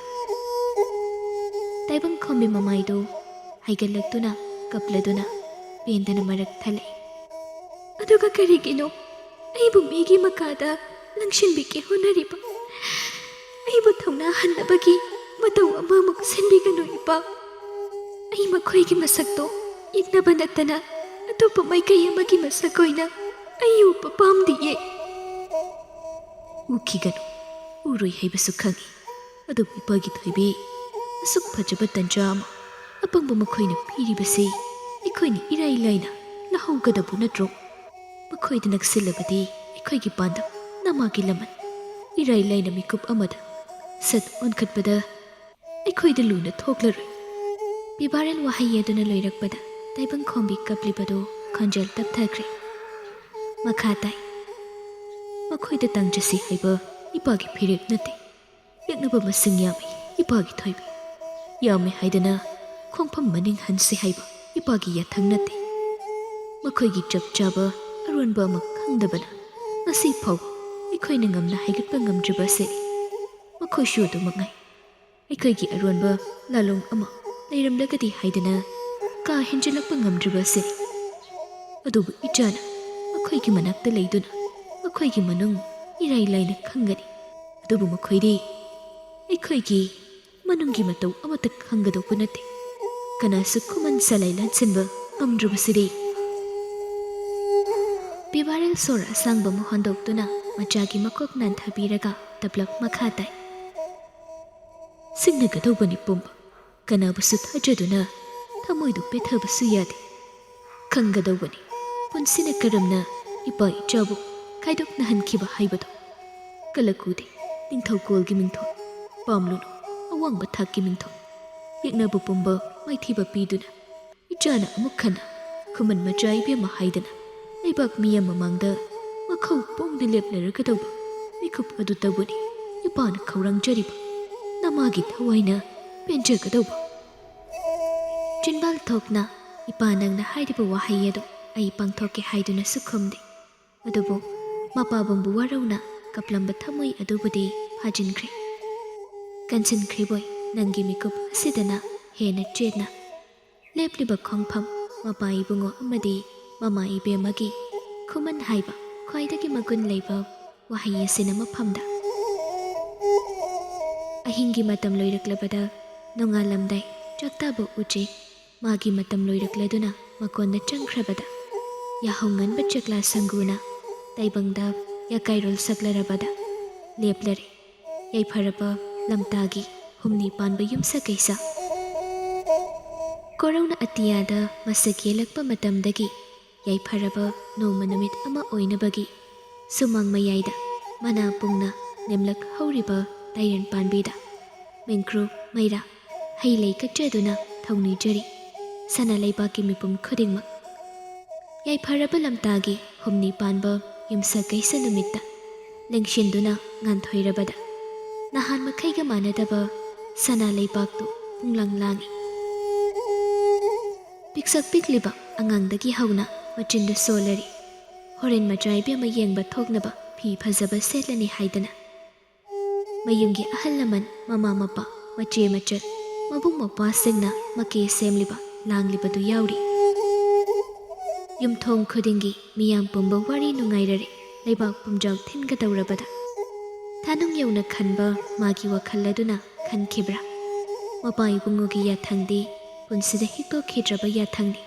ತೈಬಂ ಖೊಂಬಿ ಮಮಾಯಿದು ಹೈಗಲ್ಲಕ್ತುನ ಕಪ್ಲದುನ ಪೇಂದನ ಮರಕ್ ಥಲೆ ಅದುಗ ಕರಿಗಿನೋ ಐಬು ಮೀಗಿ ಮಕಾದ ಲಂಕ್ಷಿನ್ಬಿಕೆ ಹೊನರಿಬ ಐಬು ಥೌನಾ ಹನ್ನಬಗಿ ಮತೌ ಅಮಮುಕ್ ಸಿನ್ಬಿಗನು ಇಪ ಐ ಮಖೊಯ್ಗಿ ಮಸಕ್ತೋ ಇಗ್ನಬ ನತ್ತನ ꯑꯇꯣꯞꯄ ꯃꯥꯏꯀꯩ ꯑꯃꯒꯤ ꯃꯁꯛ ꯑꯣꯏꯅ ꯑꯩ ꯎꯕ ꯄꯥꯝꯗꯤꯌꯦ꯫ ꯎꯈꯤꯒꯅꯨ, ꯎꯔꯣꯏ ꯍꯥꯏꯕꯁꯨ ꯈꯪꯏ, ꯑꯗꯨꯕꯨ ꯏꯄꯥꯒꯤ ꯊꯣꯏꯕꯤ, ꯑꯁꯨꯛ ꯐꯖꯕ ꯇꯟꯖꯥ ꯑꯃ ꯑꯄꯪꯕ ꯃꯈꯣꯏꯅ ꯄꯤꯔꯤꯕꯁꯤ ꯑꯩꯈꯣꯏꯅ ꯏꯔꯥꯏ ꯂꯥꯏꯅ ꯂꯧꯍꯧꯒꯗꯕ ꯅꯠꯇ꯭ꯔꯣ? ꯃꯈꯣꯏꯗ ꯅꯛꯁꯤꯜꯂꯕꯗꯤ ꯑꯩꯈꯣꯏꯒꯤ ꯄꯥꯟꯗꯝ ꯅꯃꯥꯒꯤ ꯂꯃꯟ ꯏꯔꯥꯏ ꯂꯥꯏꯅ ꯃꯤꯀꯨꯞ ꯑꯃꯗ ꯁꯠ ꯑꯣꯟꯈꯠꯄꯗ ꯑꯩꯈꯣꯏꯗ ꯂꯨꯅ ꯊꯣꯛꯂꯔꯣꯏ꯫ ꯄꯤꯕꯥꯔꯦꯜ ꯋꯥꯍꯩ ꯑꯗꯨꯅ ꯂꯣꯏꯔꯛꯄꯗ ꯇꯥꯏꯕꯪꯈꯣꯝꯕꯤ ꯀꯞꯂꯤꯕꯗꯨ ꯈꯣꯟꯖꯦꯜ ꯇꯞꯊꯈ꯭ꯔꯦ꯫ ꯃꯈꯥ ꯇꯥꯏ꯫ ꯃꯈꯣꯏꯗ ꯇꯪꯖꯁꯤ ꯍꯥꯏꯕ ꯏꯄꯥꯒꯤ ꯐꯤꯔꯦꯞ ꯅꯠꯇꯦ꯫ ꯌꯦꯛꯅꯕ ꯃꯁꯤꯡ ꯌꯥꯝꯃꯤ ꯏꯄꯥꯒꯤ ꯊꯣꯏꯕꯤ, ꯌꯥꯝꯃꯦ ꯍꯥꯏꯗꯅ ꯈꯣꯡꯐꯝ ꯃꯅꯤꯡ ꯍꯟꯁꯤ ꯍꯥꯏꯕ ꯏꯄꯥꯒꯤ ꯌꯥꯊꯪ ꯅꯠꯇꯦ꯫ ꯃꯈꯣꯏꯒꯤ ꯆꯞ ꯆꯥꯕ ꯑꯔꯣꯟꯕ ꯑꯃ ꯈꯪꯗꯕꯅ ꯉꯁꯤ ꯐꯥꯎꯕ ꯑꯩꯈꯣꯏꯅ ꯉꯝꯅ ꯍꯥꯏꯒꯠꯄ ꯉꯝꯗ꯭ꯔꯤꯕ ꯑꯁꯤꯅꯤ꯫ ꯃꯈꯣꯏꯁꯨ ꯑꯗꯨꯃꯛꯉꯥꯏ꯫ ꯑꯩꯈꯣꯏꯒꯤ ꯑꯔꯣꯟꯕ ꯂꯥꯂꯣꯡ ꯑꯃ ꯂꯩꯔꯝꯂꯒꯗꯤ ꯍꯥꯏꯗꯅ ꯀꯥ ꯍꯦꯟꯖꯤꯜꯂꯛꯄ ꯉꯝꯗ꯭ꯔꯤꯕ ꯑꯁꯤꯅꯤ꯫ ꯑꯗꯨꯕꯨ ꯏꯆꯥꯅ ꯃꯈꯣꯏꯒꯤ ꯃꯅꯥꯛꯇ ꯂꯩꯗꯨꯅ ꯃꯈꯣꯏꯒꯤ ꯃꯅꯨꯡ ꯏꯔꯥꯏ ꯂꯥꯏꯅ ꯈꯪꯒꯅꯤ꯫ ꯑꯗꯨꯕꯨ ꯃꯈꯣꯏꯗꯤ ꯑꯩꯈꯣꯏꯒꯤ ꯃꯅꯨꯡꯒꯤ ꯃꯇꯧ ꯑꯃꯠꯇ ꯈꯪꯒꯗꯧꯕ ꯅꯠꯇꯦ꯫ ꯀꯅꯥꯁꯨ ꯈꯨꯃꯟ ꯁꯂꯥꯏ ꯂꯥꯟꯁꯤꯟꯕ ꯉꯝꯗ꯭ꯔꯕꯁꯤꯗꯤ꯫ ꯄꯤꯕꯥꯔꯦꯜ ꯁꯣꯔ ꯑꯁꯥꯡꯕ ꯑꯃ ꯍꯣꯟꯗꯣꯛꯇꯨꯅ ꯃꯆꯥꯒꯤ ꯃꯀꯣꯛ ꯅꯥꯟꯊꯕꯤꯔꯒ ꯇꯞꯂꯞ ꯃꯈꯥ ꯇꯥꯏ꯫ ꯁꯤꯡꯅꯒꯗꯧꯕꯅꯤ ꯄꯨꯝꯕ, ꯀꯅꯥꯕꯨꯁꯨ ꯊꯥꯖꯗꯨꯅ ꯊꯃꯣꯏꯗꯨ ꯄꯦꯊꯕꯁꯨ ꯌꯥꯗꯦ꯫ ꯈꯪꯒꯗꯧꯕꯅꯤ ꯄꯨꯟꯁꯤꯅ ꯀꯔꯝꯅ ꯏꯄꯥ ꯏꯆꯥꯕꯨ ꯈꯥꯏꯗꯣꯛꯅꯍꯟꯈꯤꯕ ꯍꯥꯏꯕꯗꯣ꯫ ꯀꯂꯀꯨꯗꯦ ꯅꯤꯡꯊꯧꯀꯣꯜꯒꯤ ꯃꯤꯡꯊꯣꯜ, ꯄꯥꯝꯂꯨꯅꯨ ꯑꯋꯥꯡꯕ ꯊꯥꯛꯀꯤ ꯃꯤꯡꯊꯣꯜ, ꯌꯦꯛꯅꯕ ꯄꯨꯝꯕ ꯃꯥꯏꯊꯤꯕ ꯄꯤꯗꯨꯅ ꯏꯆꯥꯅ ꯑꯃꯨꯛ ꯍꯟꯅ ꯈꯨꯃꯟ ꯃꯆꯥ ꯏꯕꯦꯝꯃ ꯍꯥꯏꯗꯅ ꯂꯩꯕꯥꯛ ꯃꯤꯌꯥꯝ ꯃꯃꯥꯡꯗ ꯃꯈꯧ ꯄꯣꯡꯅ ꯂꯦꯞꯂꯔꯒꯗꯧꯕ ꯃꯤꯀꯨꯞ ꯑꯗꯨꯇꯕꯨꯅꯤ ꯏꯄꯥꯅ ꯈꯧꯔꯥꯡꯖꯔꯤꯕ, ꯅꯃꯥꯒꯤ ꯊꯋꯥꯏꯅ ꯄꯦꯟꯖꯒꯗꯧꯕ꯫ ꯆꯤꯟꯕꯥꯜ ꯊꯣꯛꯅ ꯏꯄꯥ ꯅꯪꯅ ꯍꯥꯏꯔꯤꯕ ꯋꯥꯍꯩ ꯑꯗꯨ ꯑꯩ ꯄꯥꯡꯊꯣꯛꯀꯦ ꯍꯥꯏꯗꯨꯅꯁꯨ ꯈꯨꯝꯗꯦ꯫ ꯑꯗꯨꯕꯨ ꯃꯄꯥꯕꯨꯡꯕꯨ ꯋꯥꯔꯧꯅ ꯀꯞꯂꯝꯕ ꯊꯃꯣꯏ ꯑꯗꯨꯕꯨꯗꯤ ꯐꯥꯖꯤꯟꯈ꯭ꯔꯦ꯫ ꯀꯟꯁꯤꯟꯈ꯭ꯔꯤꯕꯣꯏ ꯅꯪꯒꯤ ꯃꯤꯀꯨꯞ ꯑꯁꯤꯗꯅ ꯍꯦꯟꯅ ꯆꯦꯠꯅ ꯂꯦꯞꯂꯤꯕ ꯈꯣꯡꯐꯝ ꯃꯄꯥ ꯏꯕꯨꯡꯉꯣ ꯑꯃꯗꯤ ꯃꯃꯥ ꯏꯕꯦꯝꯃꯒꯤ ꯈꯨꯃꯟ ꯍꯥꯏꯕ ꯈ꯭ꯋꯥꯏꯗꯒꯤ ꯃꯒꯨꯟ ꯂꯩꯕ ꯋꯥꯍꯩ ꯑꯁꯤꯅ ꯃꯐꯝꯗ꯫ ꯑꯍꯤꯡꯒꯤ ꯃꯇꯝ ꯂꯣꯏꯔꯛꯂꯕꯗ ꯅꯣꯡꯉꯥꯜꯂꯝꯗꯥꯏ ꯆꯥꯛꯇꯥꯕ ꯎꯆꯦꯛ ꯃꯥꯒꯤ ꯃꯇꯝ ꯂꯣꯏꯔꯛꯂꯗꯨꯅ ꯃꯀꯣꯟꯗ ꯆꯪꯈ꯭ꯔꯕꯗ ꯌꯥꯍꯧ ꯉꯟꯕ ꯆꯦꯛꯂꯥ ꯁꯪꯒꯨꯅ ꯇꯥꯏꯕꯪꯗ ꯌꯥꯀꯥꯏꯔꯣꯜ ꯁꯛꯂꯔꯕꯗ ꯂꯦꯞꯂꯔꯦ ꯌꯥꯏꯐꯔꯕ ꯂꯝꯇꯥꯒꯤ ꯍꯨꯝꯅꯤ ꯄꯥꯟꯕ ꯌꯨꯝꯁꯀꯩꯁ꯫ ꯀꯣꯔꯧꯅ ꯑꯇꯤꯌꯥꯗ ꯃꯁꯛ ꯌꯦꯜꯂꯛꯄ ꯃꯇꯝꯗꯒꯤ ꯌꯥꯏꯐꯔꯕ ꯅꯣꯡꯃ ꯅꯨꯃꯤꯠ ꯑꯃ ꯑꯣꯏꯅꯕꯒꯤ ꯁꯨꯃꯥꯡ ꯃꯌꯥꯏꯗ ꯃꯅꯥ ꯄꯨꯡꯅ ꯅꯦꯝꯂꯛꯍꯧꯔꯤꯕ ꯇꯥꯏꯔꯟ ꯄꯥꯟꯕꯤꯗ ꯃꯤꯡꯈ꯭ꯔꯨ ꯃꯩꯔꯥ ꯍꯩ ꯂꯩ ꯀꯠꯆꯗꯨꯅ ꯊꯧꯅꯤꯖꯔꯤ ꯁꯅꯥ ꯂꯩꯕꯥꯛꯀꯤ ꯃꯤꯄꯨꯝ ꯈꯨꯗꯤꯡꯃꯛ꯫ ꯌꯥꯏꯐꯔꯕ ꯂꯝꯇꯥꯒꯤ ꯍꯨꯝꯅꯤ ꯄꯥꯟꯕ ꯌꯨꯝꯁꯀꯩꯁ ꯅꯨꯃꯤꯠꯇ ꯂꯦꯡꯁꯤꯟꯗꯨꯅ ꯉꯥꯟꯊꯣꯏꯔꯕꯗ ꯅꯍꯥꯟ ꯃꯈꯩꯒ ꯃꯥꯟꯅꯗꯕ ꯁꯅꯥ ꯂꯩꯕꯥꯛꯇꯨ ꯄꯨꯡꯂꯥꯡ ꯂꯥꯡꯏ꯫ ꯄꯤꯛꯁꯛ ꯄꯤꯛꯂꯤꯕ ꯑꯉꯥꯡꯗꯒꯤ ꯍꯧꯅ ꯃꯆꯤꯟꯗ ꯁꯣꯜꯂꯔꯤ ꯍꯣꯔꯦꯟ ꯃꯆꯥ ꯏꯕꯦꯝꯃ ꯌꯦꯡꯕ ꯊꯣꯛꯅꯕ ꯐꯤ ꯐꯖꯕ ꯁꯦꯠꯂꯅꯤ ꯍꯥꯏꯗꯅ꯫ ꯃꯌꯨꯝꯒꯤ ꯑꯍꯜ ꯂꯃꯟ ꯃꯃꯥ ꯃꯄꯥ ꯃꯆꯦ ꯃꯆꯜ ꯃꯕꯨꯡ ꯃꯧꯄ꯭ꯋꯥꯁꯤꯡꯅ ꯃꯀꯦ ꯁꯦꯝꯂꯤꯕ ꯂꯥꯡꯂꯤꯕꯗꯨ ꯌꯥꯎꯔꯤ꯫ ꯌꯨꯝꯊꯣꯡ ꯈꯨꯗꯤꯡꯒꯤ ꯃꯤꯌꯥꯝ ꯄꯨꯝꯕ ꯋꯥꯔꯤ ꯅꯨꯡꯉꯥꯏꯔꯔꯦ ꯂꯩꯕꯥꯛ ꯄꯨꯝꯖꯥꯎ ꯊꯤꯟꯒꯗꯧꯔꯕꯗ꯫ ꯊꯥꯅꯨꯡ ꯌꯧꯅ ꯈꯟꯕ ꯃꯥꯒꯤ ꯋꯥꯈꯜ ꯑꯗꯨꯅ ꯈꯟꯈꯤꯕ꯭ꯔꯥ? ꯃꯄꯥ ꯏꯕꯨꯡꯉꯣꯒꯤ ꯌꯥꯊꯪꯗꯤ ꯄꯨꯟꯁꯤꯗ ꯍꯤꯛꯇꯣꯛꯈꯤꯗ꯭ꯔꯕ ꯌꯥꯊꯪꯅꯤ꯫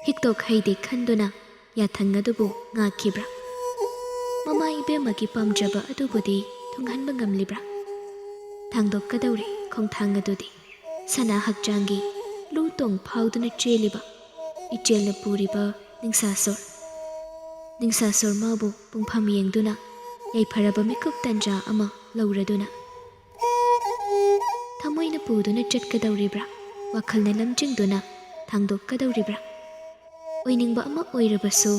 ꯍꯤꯛꯇꯣꯛꯍꯩꯗꯦ ꯈꯟꯗꯨꯅ ꯌꯥꯊꯪ ꯑꯗꯨꯕꯨ ꯉꯥꯛꯈꯤꯕ꯭ꯔꯥ? ꯃꯃꯥ ꯏꯕꯦꯝꯃꯒꯤ ꯄꯥꯝꯖꯕ ꯑꯗꯨꯕꯨꯗꯤ ꯊꯨꯡꯍꯟꯕ ꯉꯝꯂꯤꯕ꯭ꯔꯥ? ꯊꯥꯡꯗꯣꯛꯀꯗꯧꯔꯦ ꯈꯣꯡꯊꯥꯡ ꯑꯗꯨꯗꯤ ꯁꯅꯥ ꯍꯛꯆꯥꯡꯒꯤ ꯂꯨ ꯇꯣꯡ ꯐꯥꯎꯗꯨꯅ ꯆꯦꯜꯂꯤꯕ ꯏꯆꯦꯜꯅ ꯄꯨꯔꯤꯕ ꯅꯤꯡꯁꯥꯁꯣꯔ꯫ ꯅꯤꯡꯁꯥꯁꯣꯔ ꯃꯥꯕꯨ ꯄꯨꯡꯐꯝ ꯌꯦꯡꯗꯨꯅ ꯌꯥꯏꯐꯔꯕ ꯃꯤꯀꯨꯞ ꯇꯟꯖꯥ ꯑꯃ ꯂꯧꯔꯗꯨꯅ ꯊꯃꯣꯏꯅ ꯄꯨꯗꯨꯅ ꯆꯠꯀꯗꯧꯔꯤꯕ꯭ꯔꯥ? ꯋꯥꯈꯜꯅ ꯂꯝꯖꯤꯡꯗꯨꯅ ꯊꯥꯡꯗꯣꯛꯀꯗꯧꯔꯤꯕ꯭ꯔꯥ? ꯑꯣꯏꯅꯤꯡꯕ ꯑꯃ ꯑꯣꯏꯔꯕꯁꯨ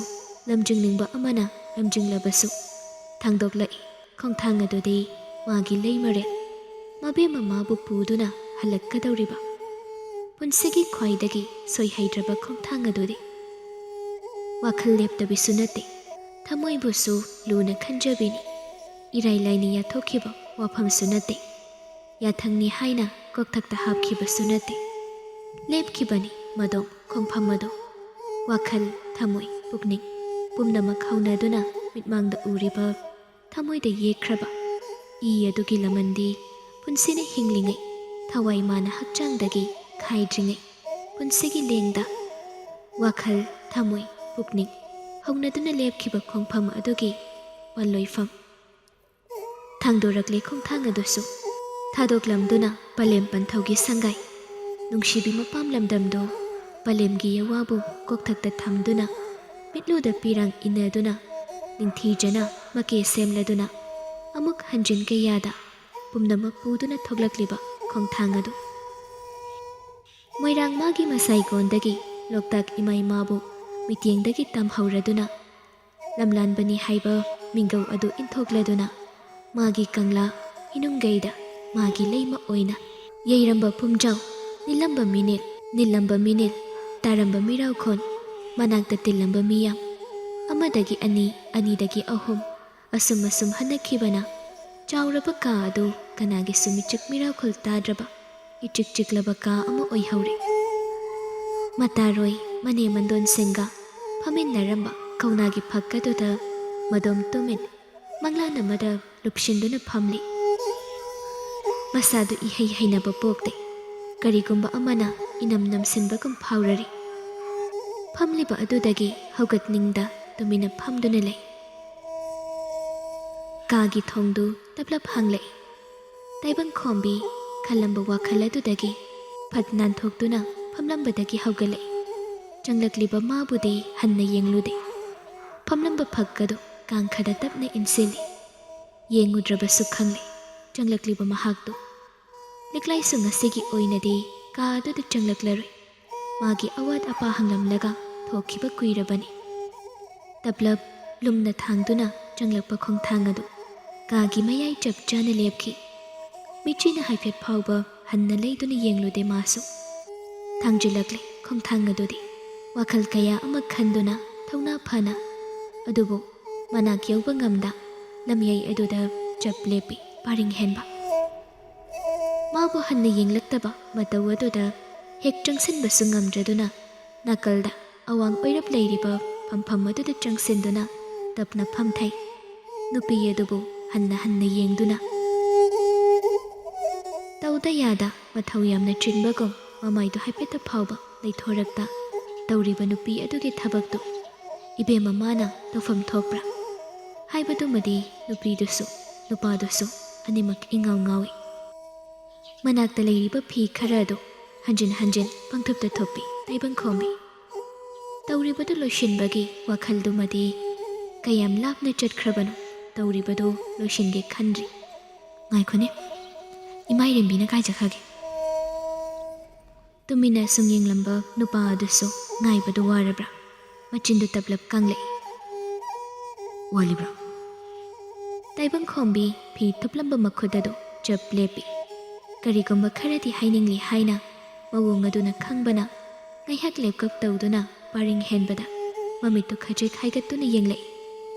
ꯂꯝꯖꯤꯡꯅꯤꯡꯕ ꯑꯃꯅ ꯂꯝꯖꯤꯡꯂꯕꯁꯨ ꯊꯥꯡꯗꯣꯛꯂꯛꯏ ꯈꯣꯡꯊꯥꯡ ꯑꯗꯨꯗꯤ ꯃꯥꯒꯤ ꯂꯩꯃꯔꯦꯜ ꯃꯕꯦꯝꯃ ꯃꯥꯕꯨ ꯄꯨꯗꯨꯅ ꯍꯜꯂꯛꯀꯗꯧꯔꯤꯕ ꯄꯨꯟꯁꯤꯒꯤ ꯈ꯭ꯋꯥꯏꯗꯒꯤ ꯁꯣꯏꯍꯩꯗ꯭ꯔꯕ ꯈꯣꯡꯊꯥꯡ ꯑꯗꯨꯗꯤ꯫ ꯋꯥꯈꯜ ꯂꯦꯞꯇꯕꯤꯁꯨ ꯅꯠꯇꯦ, ꯊꯃꯣꯏꯕꯨꯁꯨ ꯂꯨꯅ ꯈꯟꯖꯕꯤꯅꯤ, ꯏꯔꯥꯏ ꯂꯥꯏꯅ ꯌꯥꯊꯣꯛꯈꯤꯕ ꯋꯥꯐꯝꯁꯨ ꯅꯠꯇꯦ, ꯌꯥꯊꯪꯅꯤ ꯍꯥꯏꯅ ꯀꯣꯛꯊꯛꯇ ꯍꯥꯞꯈꯤꯕꯁꯨ ꯅꯠꯇꯦ꯫ ꯂꯦꯞꯈꯤꯕꯅꯤ ꯃꯗꯣꯝ ꯈꯣꯡꯐꯝ ꯑꯗꯣ ꯋꯥꯈꯜ ꯊꯃꯣꯏ ꯄꯨꯛꯅꯤꯡ ꯄꯨꯝꯅꯃꯛ ꯍꯧꯅꯗꯨꯅ ꯃꯤꯠꯃꯥꯡꯗ ꯎꯔꯤꯕ ꯊꯃꯣꯏꯗ ꯌꯦꯛꯈ꯭ꯔꯕ ꯏ ꯑꯗꯨꯒꯤ ꯂꯃꯟꯗꯤ ꯄꯨꯟꯁꯤꯅ ꯍꯤꯡꯂꯤꯉꯩ ꯊꯋꯥꯏ ꯃꯥꯅ ꯍꯛꯆꯥꯡꯗꯒꯤ ꯈꯥꯏꯗ꯭ꯔꯤꯉꯩ ꯄꯨꯟꯁꯤꯒꯤ ꯂꯦꯡꯗ ꯋꯥꯈꯜ ꯊꯃꯣꯏ ꯄꯨꯛꯅꯤꯡ ꯍꯧꯅꯗꯨꯅ ꯂꯦꯞꯈꯤꯕ ꯈꯣꯡꯐꯝ ꯑꯗꯨꯒꯤ ꯋꯥꯂꯣꯏꯐꯝ ꯊꯥꯡꯗꯣꯔꯛꯂꯦ ꯈꯣꯡꯊꯥꯡ ꯑꯗꯨꯁꯨ ꯊꯥꯗꯣꯛꯂꯝꯗꯨꯅ ꯄꯂꯦꯝ ꯄꯟꯊꯧꯒꯤ ꯁꯪꯒꯥꯏ ꯅꯨꯡꯁꯤꯕꯤ ꯃꯄꯥꯝ ꯂꯝꯗꯝꯗꯣ ꯄꯂꯦꯝꯒꯤ ꯌꯋꯥꯕꯨ ꯀꯣꯛꯊꯛꯇ ꯊꯝꯗꯨꯅ ꯃꯤꯠꯂꯨꯗ ꯄꯤꯔꯥꯡ ꯏꯟꯅꯗꯨꯅ ꯅꯤꯡꯊꯤꯖꯅ ꯃꯀꯦ ꯁꯦꯝꯂꯗꯨꯅ ꯑꯃꯨꯛ ꯍꯟꯖꯤꯟ ꯀꯌꯥꯗ ꯄꯨꯝꯅꯃꯛ ꯄꯨꯗꯨꯅ ꯊꯣꯛꯂꯛꯂꯤꯕ ꯈꯣꯡꯊꯥꯡ ꯑꯗꯨ ꯃꯣꯏꯔꯥꯡ ꯃꯥꯒꯤ ꯃꯁꯥꯏꯒꯣꯟꯗꯒꯤ ꯂꯣꯛꯇꯥꯛ ꯏꯃꯥꯏꯃꯥꯕꯨ ꯃꯤꯠꯌꯦꯡꯗꯒꯤ ꯇꯝꯍꯧꯔꯗꯨꯅ ꯂꯝꯂꯥꯟꯕꯅꯤ ꯍꯥꯏꯕ ꯃꯤꯡꯒꯧ ꯑꯗꯨ ꯏꯟꯊꯣꯛꯂꯗꯨꯅ ꯃꯥꯒꯤ ꯀꯪꯂꯥ ꯏꯅꯨꯡꯒꯩꯗ ꯃꯥꯒꯤ ꯂꯩꯃ ꯑꯣꯏꯅ ꯌꯩꯔꯝꯕ ꯄꯨꯝꯖꯥꯎ ꯅꯤꯜꯂꯝꯕ ꯃꯤꯅꯤꯜ ꯇꯥꯔꯝꯕ ꯃꯤꯔꯥꯎꯈꯣꯟ ꯃꯅꯥꯛꯇ ꯇꯤꯜꯂꯝꯕ ꯃꯤꯌꯥꯝ ꯑꯃꯗꯒꯤ ꯑꯅꯤ ꯑꯅꯤꯗꯒꯤ ꯑꯍꯨꯝ ꯑꯁꯨꯝ ꯍꯟꯅꯈꯤꯕꯅ ꯆꯥꯎꯔꯕ ꯀꯥ ꯑꯗꯨ ꯀꯅꯥꯒꯤꯁꯨ ꯃꯤꯆꯤꯛ ꯃꯤꯔꯥꯎꯈꯨꯜ ꯇꯥꯗ꯭ꯔꯕ ꯏꯆꯤꯛ ꯆꯤꯛꯂꯕ ꯀꯥ ꯑꯃ ꯑꯣꯏꯍꯧꯔꯦ ꯃꯇꯥꯔꯣꯏ ꯃꯅꯦ ꯃꯟꯗꯣꯟꯁꯤꯡꯒ ꯐꯝꯃꯤꯟꯅꯔꯝꯕ ꯀꯧꯅꯥꯒꯤ ꯐꯛ ꯑꯗꯨꯗ ꯃꯗꯣꯝ ꯇꯨꯃꯤꯟ ꯃꯪꯂꯥꯟ ꯑꯃꯗ ꯂꯨꯞꯁꯤꯟꯗꯨꯅ ꯐꯝꯂꯤ ꯃꯁꯥꯗꯨ ꯏꯍꯩ ꯍꯩꯅꯕ ꯄꯣꯛꯇꯦ ꯀꯔꯤꯒꯨꯝꯕ ꯑꯃꯅ ꯏꯅꯝ ꯅꯝꯁꯤꯟꯕꯒꯨꯝ ꯐꯥꯎꯔꯔꯤ ꯐꯝꯂꯤꯕ ꯑꯗꯨꯗꯒꯤ ꯍꯧꯒꯠꯅꯤꯡꯗ ꯇꯨꯃꯤꯟꯅ ꯐꯝꯗꯨꯅ ꯂꯩ ꯀꯥꯒꯤ ꯊꯣꯡꯗꯨ ꯇꯞꯂꯞ ꯍꯥꯡꯂꯛꯏ ꯇꯥꯏꯕꯪꯈꯣꯝꯕꯤ ꯈꯜꯂꯝꯕ ꯋꯥꯈꯜ ꯑꯗꯨꯗꯒꯤ ꯐꯠ ꯅꯥꯟꯊꯣꯛꯇꯨꯅ ꯐꯝꯂꯝꯕꯗꯒꯤ ꯍꯧꯒꯠꯂꯛꯏ ꯆꯪꯂꯛꯂꯤꯕ ꯃꯥꯕꯨꯗꯤ ꯍꯟꯅ ꯌꯦꯡꯂꯨꯗꯦ ꯐꯝꯂꯝꯕ ꯐꯛ ꯑꯗꯨ ꯀꯥꯡꯈꯗ ꯇꯞꯅ ꯏꯟꯁꯤꯜꯂꯤ ꯌꯦꯡꯉꯨꯗ꯭ꯔꯕꯁꯨ ꯈꯪꯂꯦ ꯆꯪꯂꯛꯂꯤꯕ ꯃꯍꯥꯛꯇꯨ ꯂꯤꯛꯂꯥꯏꯁꯨ ꯉꯁꯤꯒꯤ ꯑꯣꯏꯅꯗꯤ ꯀꯥ ꯑꯗꯨꯗ ꯆꯪꯂꯛꯂꯔꯣꯏ ꯃꯥꯒꯤ ꯑꯋꯥꯠ ꯑꯄꯥ ꯍꯪꯂꯝꯂꯒ ꯊꯣꯛꯈꯤꯕ ꯀꯨꯏꯔꯕꯅꯤ ꯇꯞꯂꯞ ꯂꯨꯝꯅ ꯊꯥꯡꯗꯨꯅ ꯆꯪꯂꯛꯄ ꯈꯣꯡꯊꯥꯡ ꯑꯗꯨ ꯀꯥꯒꯤ ꯃꯌꯥꯏ ꯆꯞ ꯆꯥꯅ ꯂꯦꯞꯈꯤ ꯃꯤꯠꯆꯤꯅ ꯍꯥꯏꯐꯦꯠ ꯐꯥꯎꯕ ꯍꯟꯅ ꯂꯩꯗꯨꯅ ꯌꯦꯡꯂꯨꯗꯦ ꯃꯥꯁꯨ ꯊꯥꯡꯖꯤꯜꯂꯛꯂꯦ ꯈꯣꯡꯊꯥꯡ ꯑꯗꯨꯗꯤ ꯋꯥꯈꯜ ꯀꯌꯥ ꯑꯃ ꯈꯟꯗꯨꯅ ꯊꯧꯅꯥ ꯐꯅ ꯑꯗꯨꯕꯨ ꯃꯅꯥꯛ ꯌꯧꯕ ꯉꯝꯗ ꯂꯝꯌꯩ ꯑꯗꯨꯗ ꯆꯞ ꯂꯦꯞꯄꯤ ꯄꯥꯔꯤꯡ ꯍꯦꯟꯕ ꯃꯥꯕꯨ ꯍꯟꯅ ꯌꯦꯡꯂꯛꯇꯕ ꯃꯇꯧ ꯑꯗꯨꯗ ꯍꯦꯛ ꯆꯪꯁꯤꯟꯕꯁꯨ ꯉꯝꯗ꯭ꯔꯗꯨꯅ ꯅꯥꯀꯜꯗ ꯑꯋꯥꯡ ꯑꯣꯏꯔꯞ ꯂꯩꯔꯤꯕ ꯐꯝꯐꯝ ꯑꯗꯨꯗ ꯆꯪꯁꯤꯟꯗꯨꯅ ꯇꯞꯅ ꯐꯝꯊꯩ ꯅꯨꯄꯤ ꯑꯗꯨꯕꯨ ꯍꯟꯅ ꯌꯦꯡꯗꯨꯅ ꯇꯧꯗ ꯌꯥꯗ ꯃꯊꯧ ꯌꯥꯝꯅ ꯆꯤꯟꯕꯒꯨꯝ ꯃꯃꯥꯏꯗꯨ ꯍꯥꯏꯐꯦꯠꯇ ꯐꯥꯎꯕ ꯂꯩꯊꯣꯔꯛꯇ ꯇꯧꯔꯤꯕ ꯅꯨꯄꯤ ꯑꯗꯨꯒꯤ ꯊꯕꯛꯇꯨ ꯏꯕꯦꯝꯃ ꯃꯥꯅ ꯇꯧꯐꯝ ꯊꯣꯛꯄ꯭ꯔꯥ ꯍꯥꯏꯕꯗꯨꯃꯗꯤ ꯅꯨꯄꯤꯗꯨꯁꯨ ꯅꯨꯄꯥꯗꯨꯁꯨ ꯑꯅꯤꯃꯛ ꯏꯉꯥꯎ ꯉꯥꯎꯏ ꯃꯅꯥꯛꯇ ꯂꯩꯔꯤꯕ ꯐꯤ ꯈꯔ ꯑꯗꯨ ꯍꯟꯖꯤꯟ ꯄꯪꯊꯨꯞꯇ ꯊꯨꯞꯄꯤ ꯇꯥꯏꯕꯪꯈꯣꯝꯕꯤ ꯇꯧꯔꯤꯕꯗꯨ ꯂꯣꯏꯁꯤꯟꯕꯒꯤ ꯋꯥꯈꯜꯗꯨꯃꯗꯤ ꯀꯌꯥꯝ ꯂꯥꯞꯅ ꯆꯠꯈ꯭ꯔꯕꯅꯣ ꯇꯧꯔꯤꯕꯗꯨ ꯂꯣꯏꯁꯤꯟꯒꯦ ꯈꯟꯗ꯭ꯔꯤ ꯉꯥꯏꯈꯣꯅꯦ ꯏꯃꯥꯏꯔꯦꯝꯕꯤꯅ ꯀꯥꯏ ꯆꯠꯈ꯭ꯔꯒꯦ ꯇꯨꯃꯤꯟꯅ ꯁꯨꯝ ꯌꯦꯡꯂꯝꯕ ꯅꯨꯄꯥ ꯑꯗꯨꯁꯨ ꯉꯥꯏꯕꯗꯨ ꯋꯥꯔꯕ꯭ꯔꯥ ꯃꯆꯤꯟꯗꯨ ꯇꯞꯂꯞ ꯀꯪꯂꯛꯏ ꯋꯥꯠꯂꯤꯕ꯭ꯔꯥ ꯇꯥꯏꯕꯪꯈꯣꯝꯕꯤ ꯐꯤ ꯊꯨꯞꯂꯝꯕ ꯃꯈꯨꯠ ꯑꯗꯨ ꯆꯞ ꯂꯦꯞꯄꯤ ꯀꯔꯤꯒꯨꯝꯕ ꯈꯔꯗꯤ ꯍꯥꯏꯅꯤꯡꯂꯤ ꯍꯥꯏꯅ ꯃꯑꯣꯡ ꯑꯗꯨꯅ ꯈꯪꯕꯅ ꯉꯥꯏꯍꯥꯛ ꯂꯦꯞꯀꯞ ꯇꯧꯗꯨꯅ ꯄꯥꯔꯤꯡ ꯍꯦꯟꯕꯗ ꯃꯃꯤꯠꯇꯨ ꯈꯖꯤꯛ ꯍꯥꯏꯒꯠꯇꯨꯅ ꯌꯦꯡꯂꯛꯏ